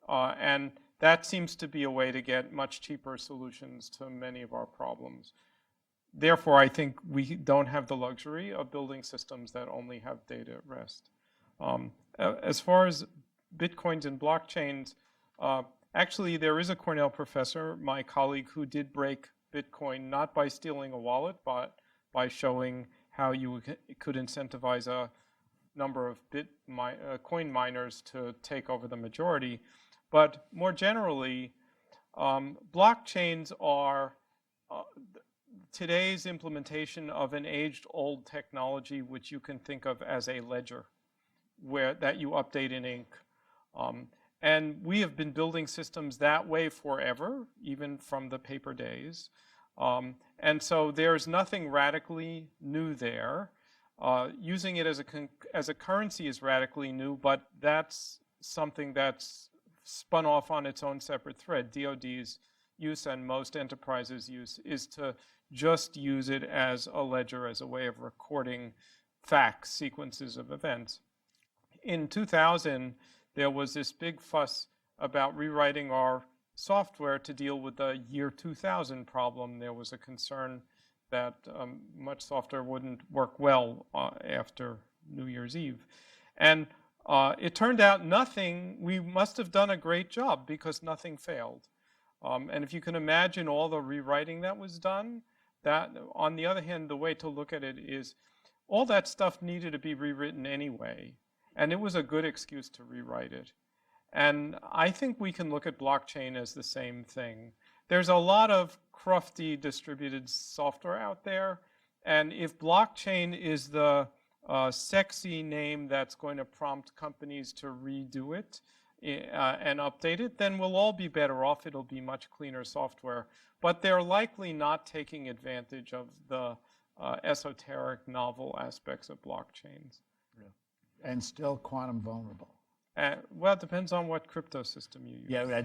And that seems to be a way to get much cheaper solutions to many of our problems. Therefore, I think we don't have the luxury of building systems that only have data at rest. As far as Bitcoins and blockchains, actually there is a Cornell professor, my colleague, who did break Bitcoin not by stealing a wallet, but by showing how you could incentivize a number of coin miners to take over the majority. But more generally, blockchains are today's implementation of an age-old technology which you can think of as a ledger that you update in ink. And we have been building systems that way forever, even from the paper days. And so there's nothing radically new there. Using it as a currency is radically new, but that's something that's spun off on its own separate thread. DoD's use and most enterprises' use is to just use it as a ledger, as a way of recording facts, sequences of events. In 2000, there was this big fuss about rewriting our software to deal with the year 2000 problem. There was a concern that much software wouldn't work well after New Year's Eve. And it turned out we must have done a great job because nothing failed. And if you can imagine all the rewriting that was done, that, on the other hand, the way to look at it is all that stuff needed to be rewritten anyway. And it was a good excuse to rewrite it. And I think we can look at blockchain as the same thing. There's a lot of crufty distributed software out there. And if blockchain is the sexy name that's going to prompt companies to redo it and update it, then we'll all be better off. It'll be much cleaner software. But they're likely not taking advantage of the esoteric, novel aspects of blockchains. And still quantum vulnerable. Well, it depends on what crypto system you use. Yeah,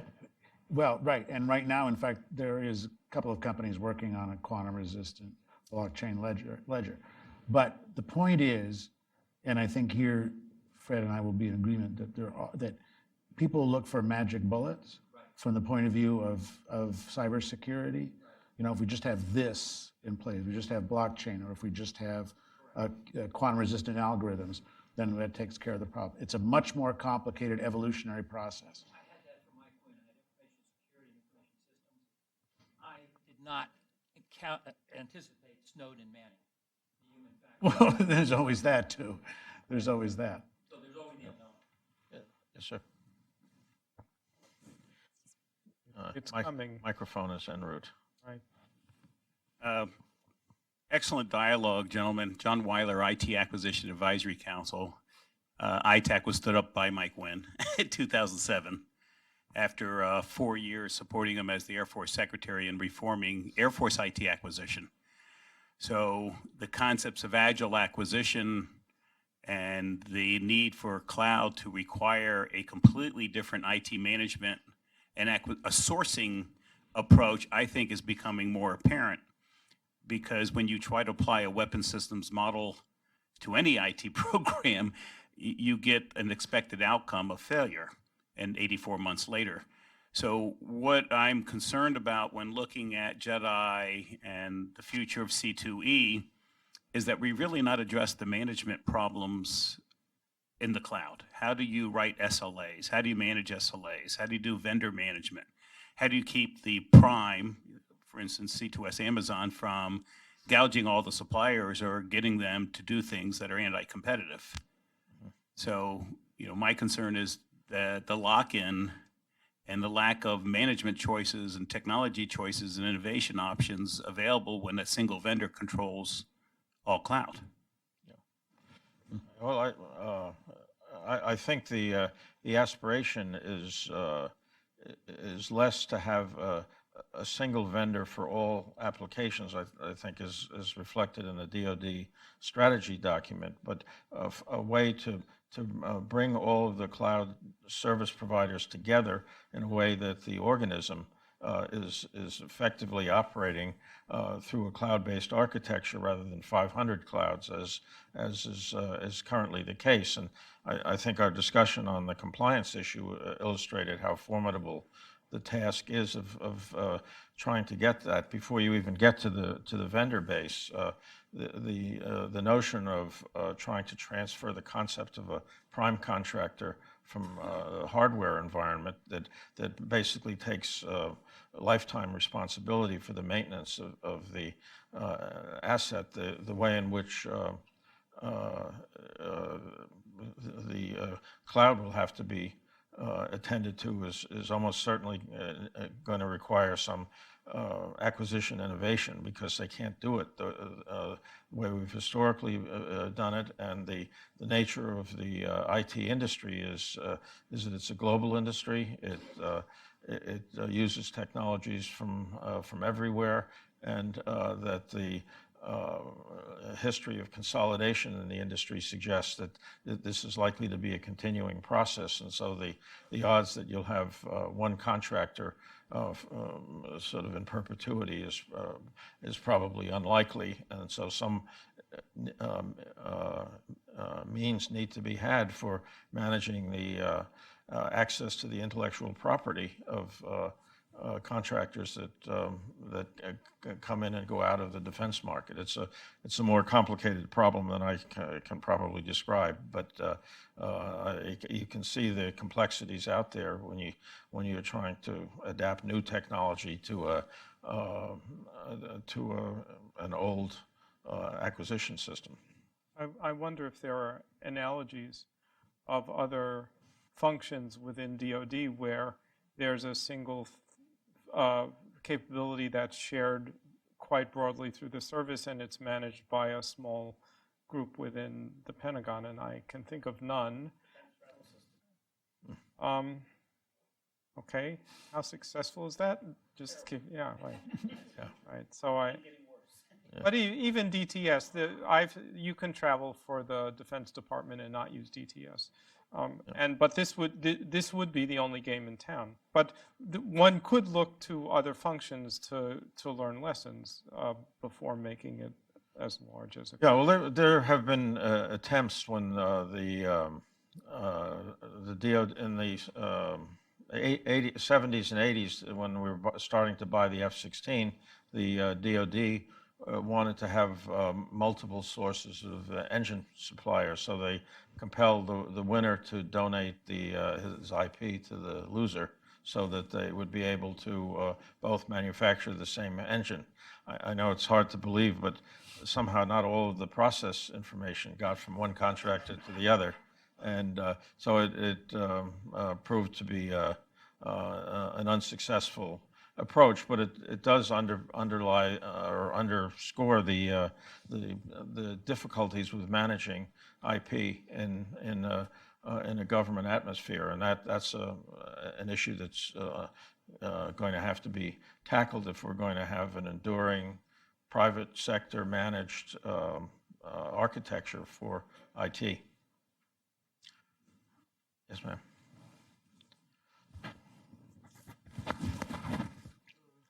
well, right. And right now, in fact, there is a couple of companies working on a quantum-resistant blockchain ledger. But the point is, and I think here Fred and I will be in agreement, that people look for magic bullets from the point of view of cybersecurity. You know, if we just have this in place, we just have blockchain, or if we just have quantum-resistant algorithms, then that takes care of the problem. It's a much more complicated evolutionary process. I had that from Mike Quinn. I had information security and information systems. I did not anticipate Snowden Manning, the human factor. Well, there's always that too. There's always that. So there's always the unknown. Yes, sir. It's coming. Microphone is en route. Right. Excellent dialogue, gentlemen. John Weiler, IT Acquisition Advisory Council. ITAC was stood up by Mike Wynn in 2007 after 4 years supporting him as the Air Force Secretary in reforming Air Force IT acquisition. So the concepts of agile acquisition and the need for cloud to require a completely different IT management and a sourcing approach, I think, is becoming more apparent, because when you try to apply a weapon systems model to any IT program, you get an expected outcome of failure, and 84 months later. So what I'm concerned about when looking at JEDI and the future of C2E is that we really not address the management problems in the cloud. How do you write SLAs? How do you manage SLAs? How do you do vendor management? How do you keep the prime, for instance, C2S Amazon, from gouging all the suppliers or getting them to do things that are anti-competitive? So, you know, my concern is that the lock-in and the lack of management choices and technology choices and innovation options available when a single vendor controls all cloud. Well, I think the aspiration is less to have a single vendor for all applications. I think is reflected in the DoD strategy document, but a way to bring all of the cloud service providers together in a way that the organism is effectively operating through a cloud-based architecture rather than 500 clouds, as is currently the case. And I think our discussion on the compliance issue illustrated how formidable the task is of trying to get that before you even get to the vendor base. The notion of trying to transfer the concept of a prime contractor from a hardware environment that basically takes lifetime responsibility for the maintenance of the asset, the way in which the cloud will have to be attended to is almost certainly going to require some acquisition innovation, because they can't do it the way we've historically done it. And the nature of the IT industry is that it's a global industry. It uses technologies from everywhere, and that the history of consolidation in the industry suggests that this is likely to be a continuing process. And so the odds that you'll have one contractor sort of in perpetuity is probably unlikely. And so some means need to be had for managing the access to the intellectual property of contractors that come in and go out of the defense market. It's a more complicated problem than I can probably describe, but you can see the complexities out there when you're trying to adapt new technology to an old acquisition system. I wonder if there are analogies of other functions within DoD where there's a single capability that's shared quite broadly through the service, and it's managed by a small group within the Pentagon, and I can think of none. Okay, how successful is that? Just keep, yeah, right. Yeah. Right. So but even DTS, you can travel for the Defense Department and not use DTS. But this would be the only game in town. But one could look to other functions to learn lessons before making it as large as it. Yeah, well, there have been attempts when the the DoD in the 70s and 80s, when we were starting to buy the F-16, the DoD wanted to have multiple sources of engine suppliers, so they compelled the winner to donate his IP to the loser, so that they would be able to both manufacture the same engine. I know it's hard to believe, but somehow not all of the process information got from one contractor to the other. And so it proved to be an unsuccessful approach, but it does underlie or underscore the difficulties with managing IP in a government atmosphere, and that's an issue that's going to have to be tackled if we're going to have an enduring private sector managed architecture for IT. Yes, ma'am.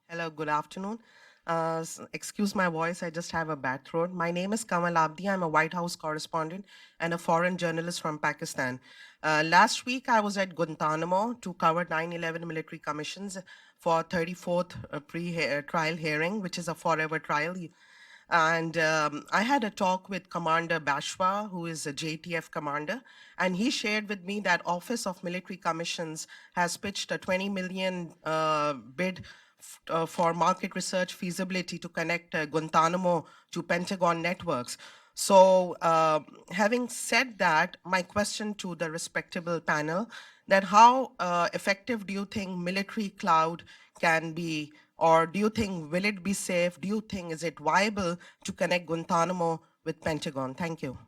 Hello, good afternoon. Excuse my voice, I just have a bad throat. My name is Kamal Abdi. I'm a White House correspondent and a foreign journalist from Pakistan. Last week, I was at Guantanamo to cover 9/11 military commissions for 34th pre-trial hearing, which is a forever trial. And I had a talk with Commander Bashwa, who is a JTF commander, and he shared with me that Office of Military Commissions has pitched a $20 million bid for market research feasibility to connect Guantanamo to Pentagon networks. So having said that, my question to the respectable panel, that how effective do you think military cloud can be, or do you think, will it be safe? Do you think, is it viable to connect Guantanamo with Pentagon? Thank you.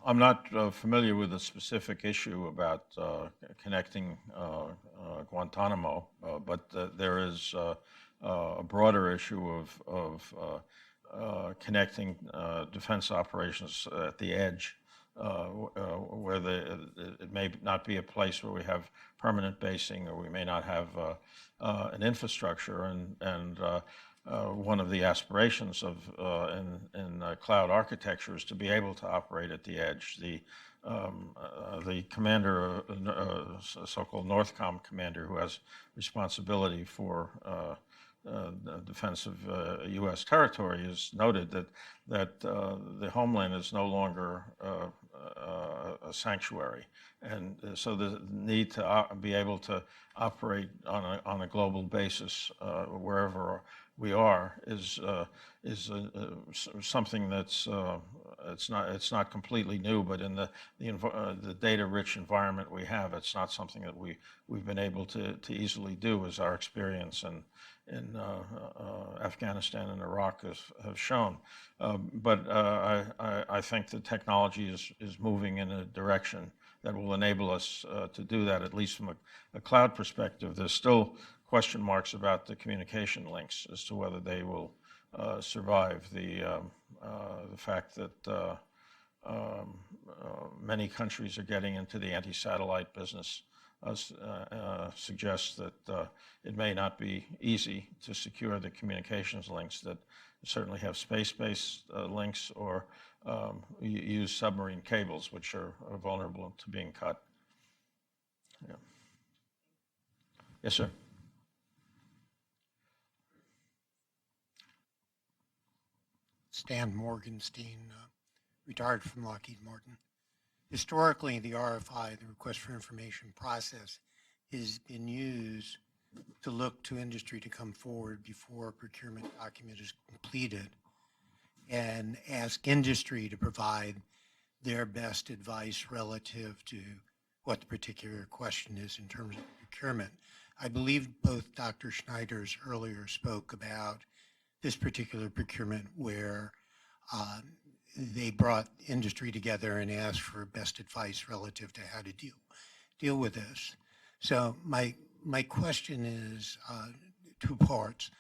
I'm not familiar with the specific issue about connecting Guantanamo, but there is a broader issue of connecting defense operations at the edge, where it may not be a place where we have permanent basing, or we may not have an infrastructure, and one of the aspirations of in cloud architecture is to be able to operate at the edge. The commander, so-called NORTHCOM commander, who has responsibility for the defense of U.S. territory, has noted that the homeland is no longer a sanctuary, and so the need to be able to operate on a global basis wherever we are is something that's it's not completely new, but in the data-rich environment we have, it's not something that we've been able to easily do, as our experience in Afghanistan and Iraq have shown. But I think the technology is moving in a direction that will enable us to do that, at least from a cloud perspective. There's still question marks about the communication links as to whether they will survive. The fact that many countries are getting into the anti-satellite business suggests that it may not be easy to secure the communications links that certainly have space-based links, or use submarine cables, which are vulnerable to being cut. Yeah. Yes, sir. Stan Morgenstein, retired from Lockheed Martin. Historically, the RFI, the Request for Information process, has been used to look to industry to come forward before a procurement document is completed and ask industry to provide their best advice relative to what the particular question is in terms of procurement. I believe both Dr. Schneider's earlier spoke about this particular procurement where they brought industry together and asked for best advice relative to how to deal with this. So my question is two parts.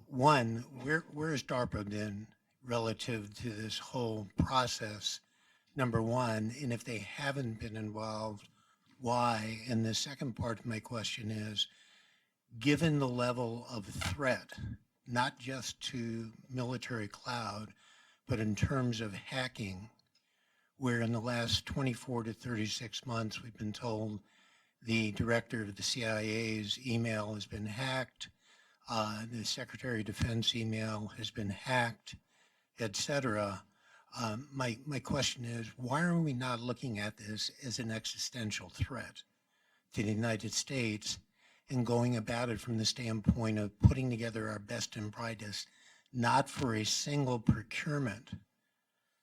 One, where has DARPA been relative to this whole process, number one? And if they haven't been involved, why? And the second part of my question is, given the level of threat, not just to military cloud, but in terms of hacking, where in the last 24 to 36 months, we've been told the director of the CIA's email has been hacked, the Secretary of Defense email has been hacked, et cetera. My question is, why are we not looking at this as an existential threat to the United States and going about it from the standpoint of putting together our best and brightest, not for a single procurement,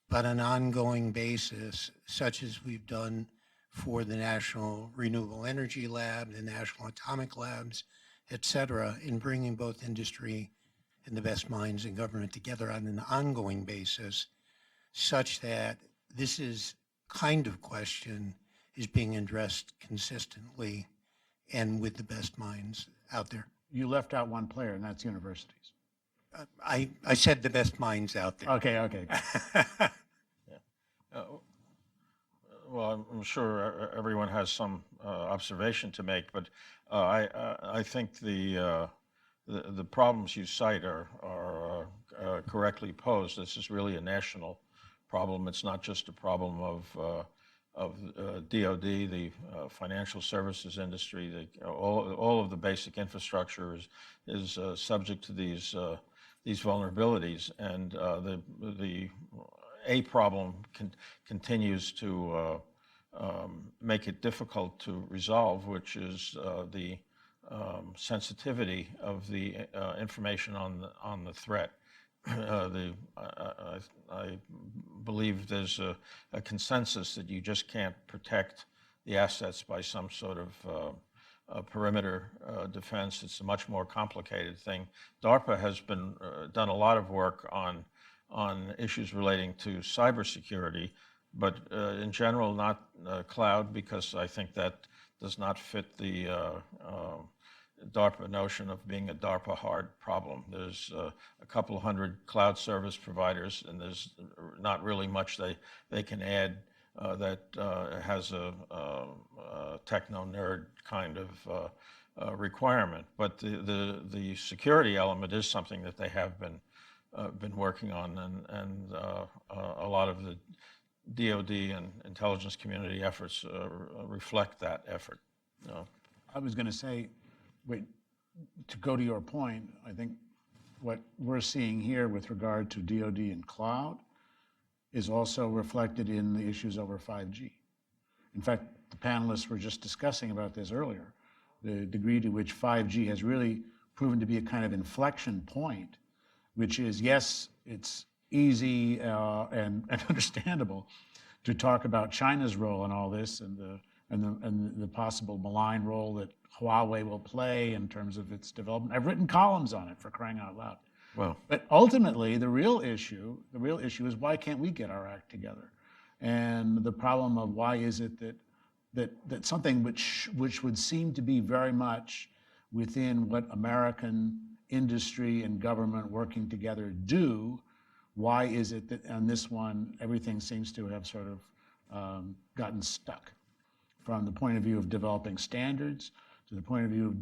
but an ongoing basis, such as we've done for the National Renewable Energy Lab, the National Atomic Labs, et cetera, in bringing both industry and the best minds in government together on an ongoing basis, such that this is kind of question is being addressed consistently and with the best minds out there. You left out one player, and that's universities. I said the best minds out there. Okay. Well, I'm sure everyone has some observation to make, but I think the problems you cite are correctly posed. This is really a national problem. It's not just a problem of DoD, the financial services industry. All of the basic infrastructure is subject to these vulnerabilities, and a problem continues to make it difficult to resolve, which is the sensitivity of the information on the threat. I believe there's a consensus that you just can't protect the assets by some sort of perimeter defense. It's a much more complicated thing. DARPA has done a lot of work on issues relating to cybersecurity, but in general not cloud, because I think that does not fit the DARPA notion of being a DARPA hard problem. There's a couple hundred cloud service providers, and there's not really much they can add that has a techno nerd kind of requirement. But the security element is something that they have been working on, and a lot of the DoD and intelligence community efforts reflect that effort. I was going to say, to go to your point, I think what we're seeing here with regard to DoD and cloud is also reflected in the issues over 5G. In fact, the panelists were just discussing about this earlier, the degree to which 5G has really proven to be a kind of inflection point, which is, yes, it's easy and understandable to talk about China's role in all this and the possible malign role that Huawei will play in terms of its development. I've written columns on it, for crying out loud. Well, but ultimately, the real issue is, why can't we get our act together? And the problem of why is it that something which would seem to be very much within what American industry and government working together do, why is it that on this one everything seems to have sort of gotten stuck, from the point of view of developing standards to the point of view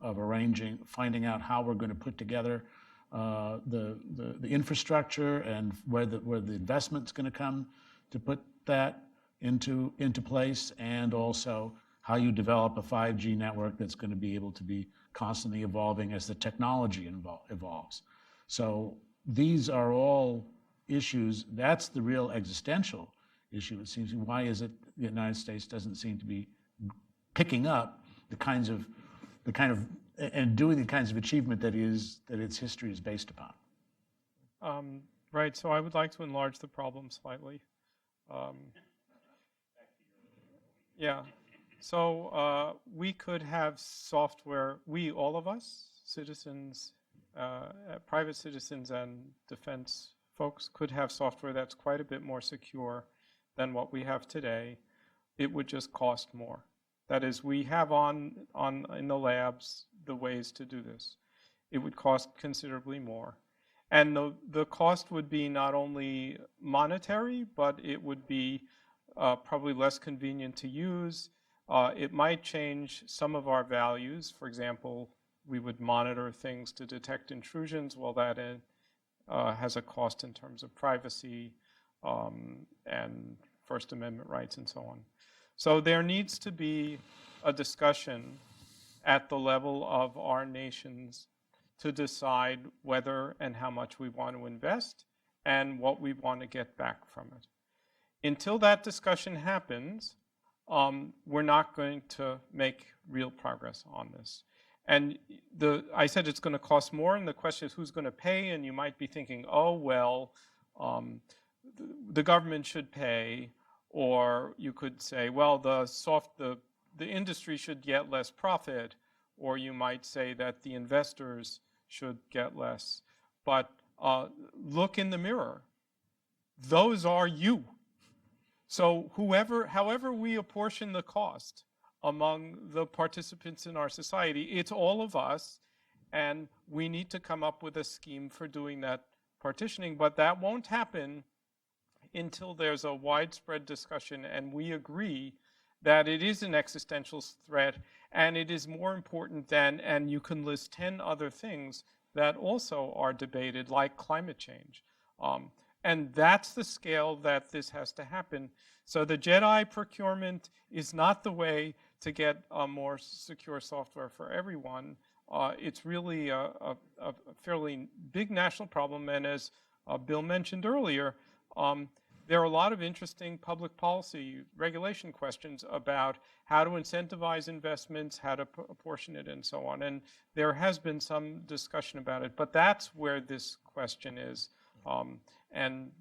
of finding out how we're going to put together the infrastructure and where the investment's going to come to put that into place, and also how you develop a 5G network that's going to be able to be constantly evolving as the technology evolves. So these are all issues. That's the real existential issue, it seems. Why is it the United States doesn't seem to be picking up and doing the kinds of achievement that its history is based upon? Right, so I would like to enlarge the problem slightly. Yeah, so we could have software, all of us, citizens, private citizens and defense folks could have software that's quite a bit more secure than what we have today. It would just cost more. That is, we have in the labs the ways to do this. It would cost considerably more. And the cost would be not only monetary, but it would be probably less convenient to use. It might change some of our values. For example, we would monitor things to detect intrusions. Well, that has a cost in terms of privacy and First Amendment rights and so on. So there needs to be a discussion at the level of our nations to decide whether and how much we want to invest and what we want to get back from it. Until that discussion happens, we're not going to make real progress on this. And I said it's going to cost more, and the question is who's going to pay, and you might be thinking, oh, well, the government should pay, or you could say, well, the industry should get less profit, or you might say that the investors should get less. But look in the mirror. Those are you. So however we apportion the cost among the participants in our society, it's all of us, and we need to come up with a scheme for doing that partitioning, but that won't happen until there's a widespread discussion and we agree that it is an existential threat and it is more important than, and you can list 10 other things that also are debated, like climate change. And that's the scale that this has to happen. So the JEDI procurement is not the way to get more secure software for everyone. It's really a fairly big national problem. And as Bill mentioned earlier, there are a lot of interesting public policy regulation questions about how to incentivize investments, how to apportion it, and so on. And there has been some discussion about it, but that's where this question is. And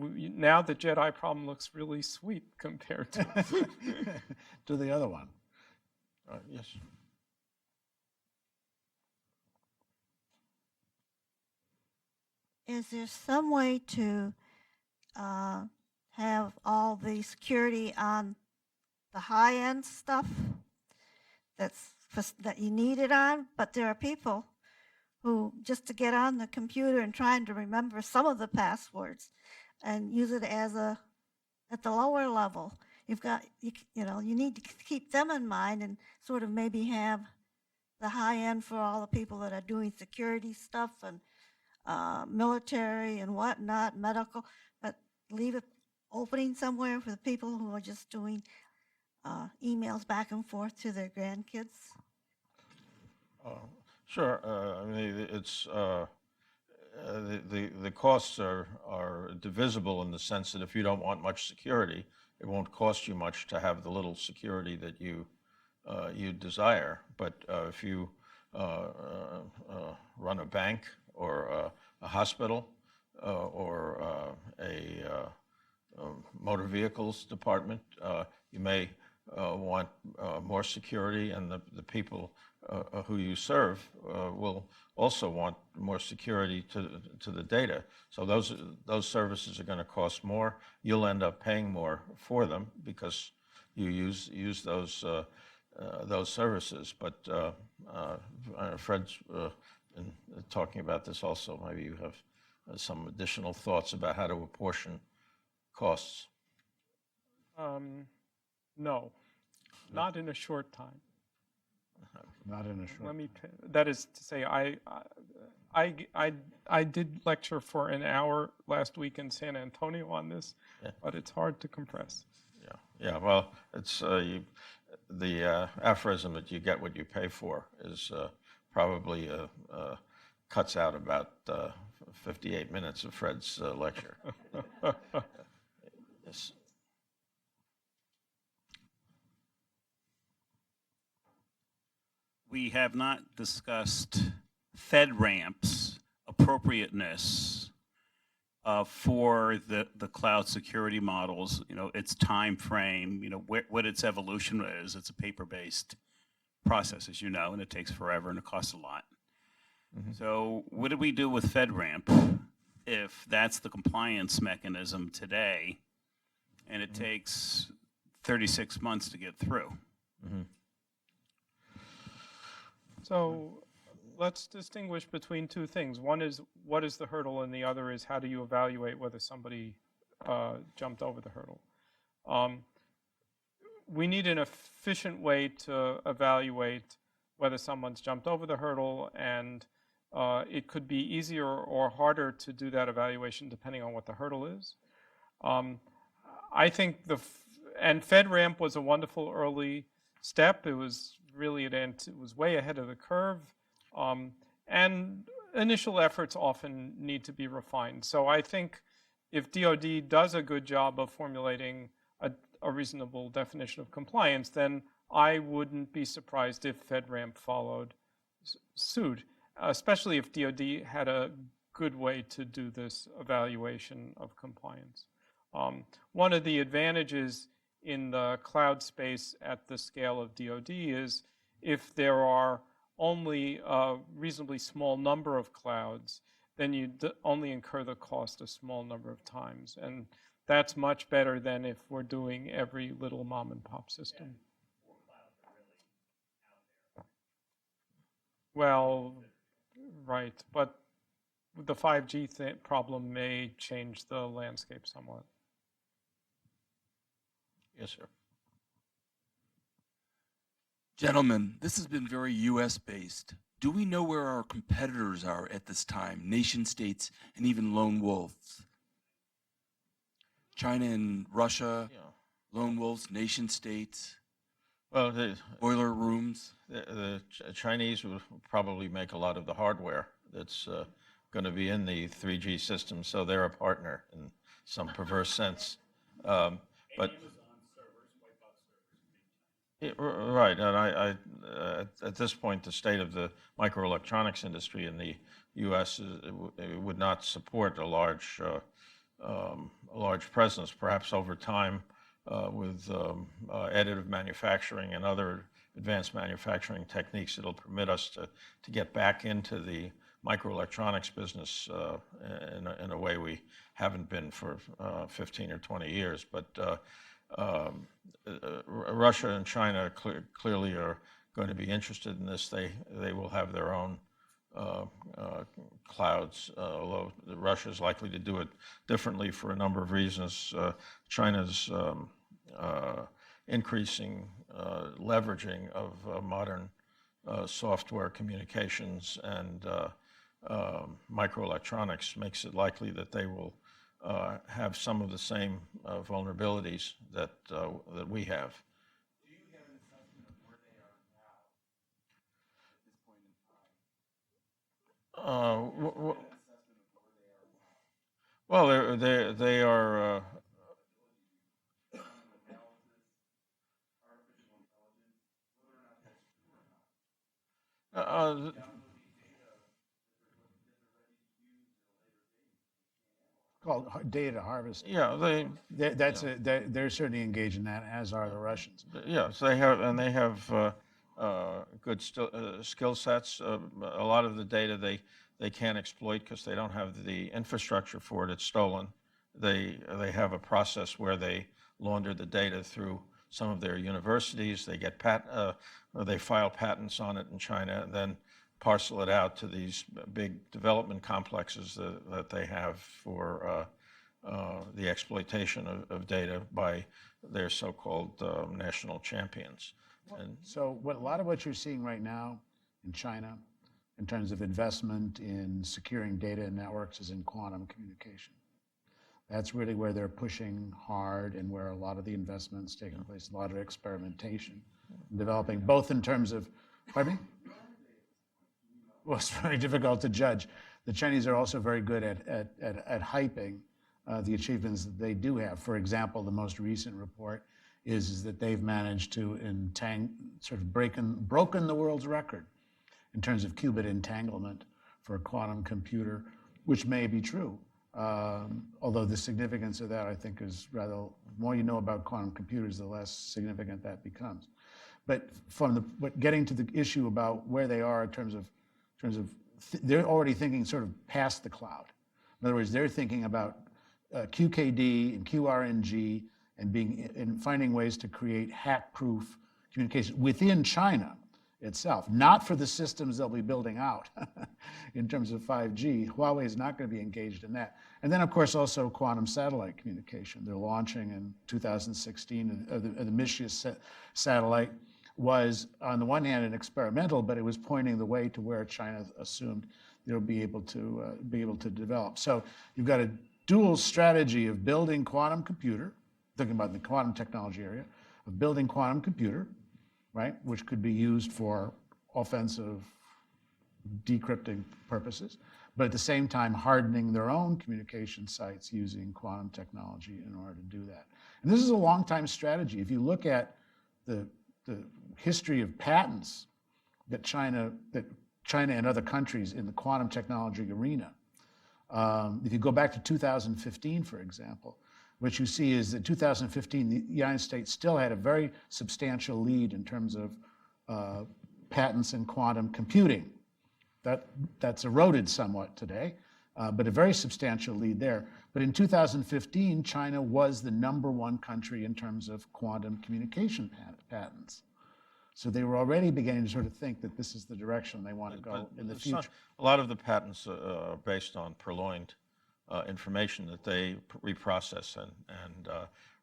now the JEDI problem looks really sweet compared to To the other one. Yes. Is there some way to have all the security on the high-end stuff that you need it on? But there are people who, just to get on the computer and trying to remember some of the passwords and use it as at the lower level. You need to keep them in mind and sort of maybe have the high end for all the people that are doing security stuff and military and whatnot, medical, but leave it opening somewhere for the people who are just doing emails back and forth to their grandkids. Sure. I mean, it's the costs are divisible in the sense that if you don't want much security, it won't cost you much to have the little security that you desire. But if you run a bank or a hospital or a motor vehicles department, you may want more security, and the people who you serve will also want more security to the data. So those services are going to cost more. You'll end up paying more for them because you use those services. But Fred's in talking about this also. Maybe you have some additional thoughts about how to apportion costs. No, not in a short time. Not in a short. That is to say, I did lecture for an hour last week in San Antonio on this, but it's hard to compress. Yeah. Well, it's the aphorism that you get what you pay for is probably cuts out about 58 minutes of Fred's lecture. Yes. We have not discussed FedRAMP's appropriateness for the cloud security models, its time frame, what its evolution is. It's a paper-based process, as you know, and it takes forever and it costs a lot. Mm-hmm. So what do we do with FedRAMP if that's the compliance mechanism today and it takes 36 months to get through? Mm-hmm. So let's distinguish between two things. One is what is the hurdle, and the other is how do you evaluate whether somebody jumped over the hurdle. We need an efficient way to evaluate whether someone's jumped over the hurdle, and it could be easier or harder to do that evaluation depending on what the hurdle is. I think and FedRAMP was a wonderful early step. It was really it was way ahead of the curve, and initial efforts often need to be refined. So I think if DoD does a good job of formulating a reasonable definition of compliance, then I wouldn't be surprised if FedRAMP followed suit, especially if DoD had a good way to do this evaluation of compliance. One of the advantages in the cloud space at the scale of DoD is if there are only a reasonably small number of clouds, then you only incur the cost a small number of times. And that's much better than if we're doing every little mom and pop system. Well, right, but the 5G problem may change the landscape somewhat. Yes, sir. Gentlemen, this has been very US based. Do we know where our competitors are at this time? Nation states and even lone wolves? China and Russia, Yeah. lone wolves, nation states, Well, the boiler rooms. Chinese will probably make a lot of the hardware that's going to be in the 3G system, so they're a partner in some perverse sense. But right, and I at this point, the state of the microelectronics industry in the U.S. Would not support a large presence. Perhaps over time, with additive manufacturing and other advanced manufacturing techniques, it'll permit us to get back into the microelectronics business in a way we haven't been for 15 or 20 years. But Russia and China clearly are going to be interested in this. They will have their own clouds, although Russia is likely to do it differently for a number of reasons. China's increasing leveraging of modern software communications and microelectronics makes it likely that they will have some of the same vulnerabilities that we have. Do you have an assessment of where they are now at this point in time? Well, they are. Called data harvest. Yeah, They're certainly engaged in that, as are the Russians. yes, they have good skill sets. A lot of the data they can't exploit because they don't have the infrastructure for it. It's stolen. They have a process where they launder the data through some of their universities. They get they file patents on it in China and then parcel it out to these big development complexes that they have for the exploitation of data by their so-called national champions. So a lot of what you're seeing right now in China in terms of investment in securing data and networks is in quantum communication. That's really where they're pushing hard and where a lot of the investment's taking place, a lot of experimentation, developing, both in terms of, pardon me? Well, it's very difficult to judge. The Chinese are also very good at hyping the achievements that they do have. For example, the most recent report is that they've managed to broken the world's record in terms of qubit entanglement for a quantum computer, which may be true. Although the significance of that, I think, is rather, the more you know about quantum computers, the less significant that becomes. But getting to the issue about where they are in terms of they're already thinking sort of past the cloud. In other words, they're thinking about QKD and QRNG and finding ways to create hack-proof communication within China itself, not for the systems they'll be building out in terms of 5G. Huawei is not going to be engaged in that. And then, of course, also quantum satellite communication. They're launching in 2016. The Mischief satellite was, on the one hand, an experimental, but it was pointing the way to where China assumed they'll be able to develop. So you've got a dual strategy of building quantum computer thinking about the quantum technology area, of building quantum computer, right, which could be used for offensive decrypting purposes, but at the same time hardening their own communication sites using quantum technology in order to do that. And this is a long-time strategy. If you look at the history of patents that China and other countries in the quantum technology arena, if you go back to 2015, for example, what you see is that 2015, the United States still had a very substantial lead in terms of patents in quantum computing. That's eroded somewhat today, but a very substantial lead there. But in 2015, China was the #1 country in terms of quantum communication patents. So they were already beginning to sort of think that this is the direction they want to go in the future. A lot of the patents are based on purloined information that they reprocess and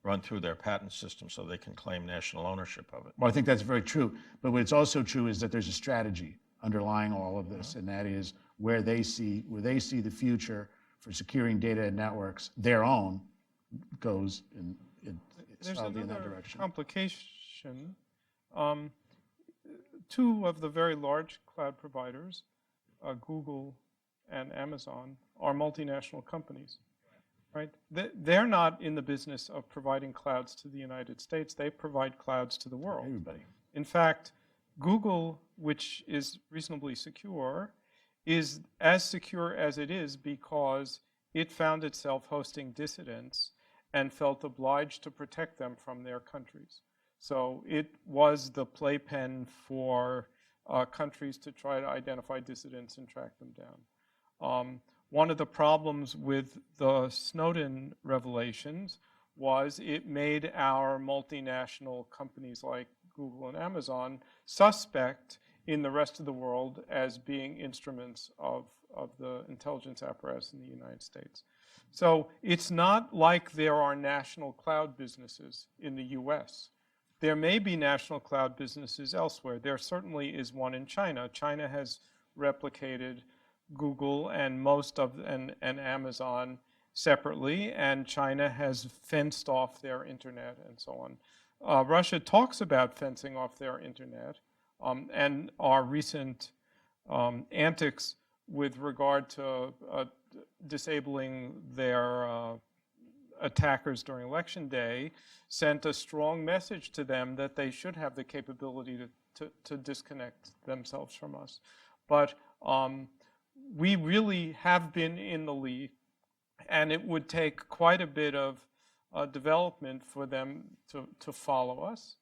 run through their patent system so they can claim national ownership of it. Well, I think that's very true. But what's also true is that there's a strategy underlying all of this, and that is where they see the future for securing data and networks, their own, goes There's solidly in that another direction. complication. Two of the very large cloud providers, Google and Amazon, are multinational companies, right? They're not in the business of providing clouds to the United States. They provide clouds to the world. Everybody. In fact, Google, which is reasonably secure, is as secure as it is because it found itself hosting dissidents and felt obliged to protect them from their countries. So it was the playpen for countries to try to identify dissidents and track them down. One of the problems with the Snowden revelations was it made our multinational companies like Google and Amazon suspect in the rest of the world as being instruments of the intelligence apparatus in the United States. So it's not like there are national cloud businesses in the US. There may be national cloud businesses elsewhere. There certainly is one in China. China has replicated Google and and Amazon separately, and China has fenced off their internet and so on. Russia talks about fencing off their internet, and our recent antics with regard to disabling their attackers during Election Day sent a strong message to them that they should have the capability to disconnect themselves from us. But we really have been in the lead, and it would take quite a bit of development for them to follow us.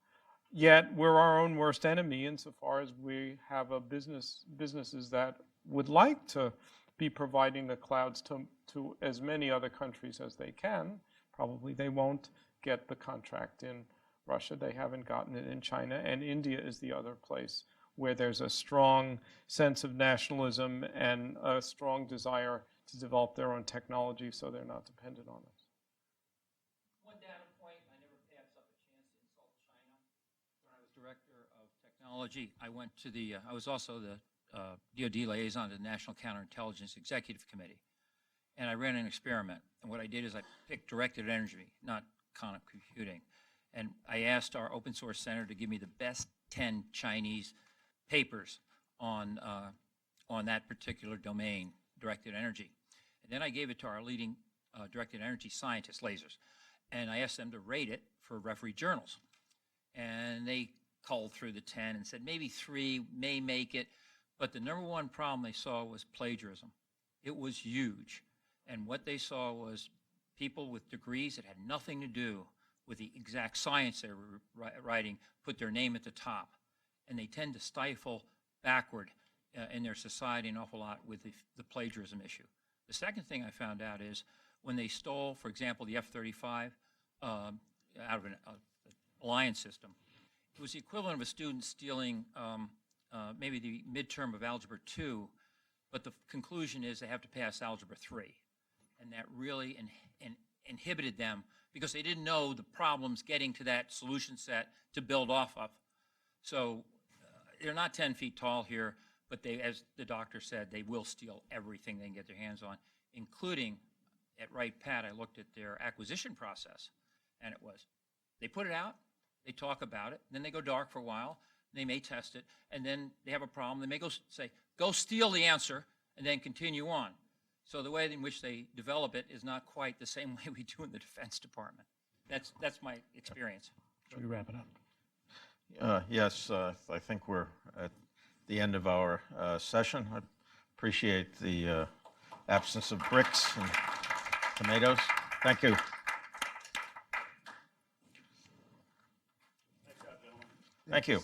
Yet we're our own worst enemy insofar as we have businesses that would like to be providing the clouds to as many other countries as they can. Probably they won't get the contract in Russia. They haven't gotten it in China. And India is the other place where there's a strong sense of nationalism and a strong desire to develop their own technology so they're not dependent on us. One data point, I never passed up a chance to insult China. When I was director of technology, I was also the DoD liaison to the National Counterintelligence Executive Committee. And I ran an experiment. And what I did is I picked directed energy, not quantum computing. And I asked our open source center to give me the best 10 Chinese papers on that particular domain, directed energy. And then I gave it to our leading directed energy scientists, lasers. And I asked them to rate it for referee journals. And they culled through the 10 and said maybe 3 may make it. But the #1 problem they saw was plagiarism. It was huge. And what they saw was people with degrees that had nothing to do with the exact science they were writing put their name at the top. And they tend to stifle backward in their society an awful lot with the plagiarism issue. The second thing I found out is when they stole, for example, the F-35 out of an alliance system, it was the equivalent of a student stealing maybe the midterm of Algebra 2, but the conclusion is they have to pass Algebra 3. And that really inhibited them because they didn't know the problems getting to that solution set to build off of. So they're not 10 feet tall here, but they, as the doctor said, they will steal everything they can get their hands on, including at Wright Pat, I looked at their acquisition process. And it was. They put it out, they talk about it, then they go dark for a while, they may test it, and then they have a problem. They may say, go steal the answer, and then continue on. So the way in which they develop it is not quite the same way we do in the Defense Department. That's my experience. Should we wrap it up? Yes, I think we're at the end of our session. I appreciate the absence of bricks and tomatoes. Thank you. Thank you.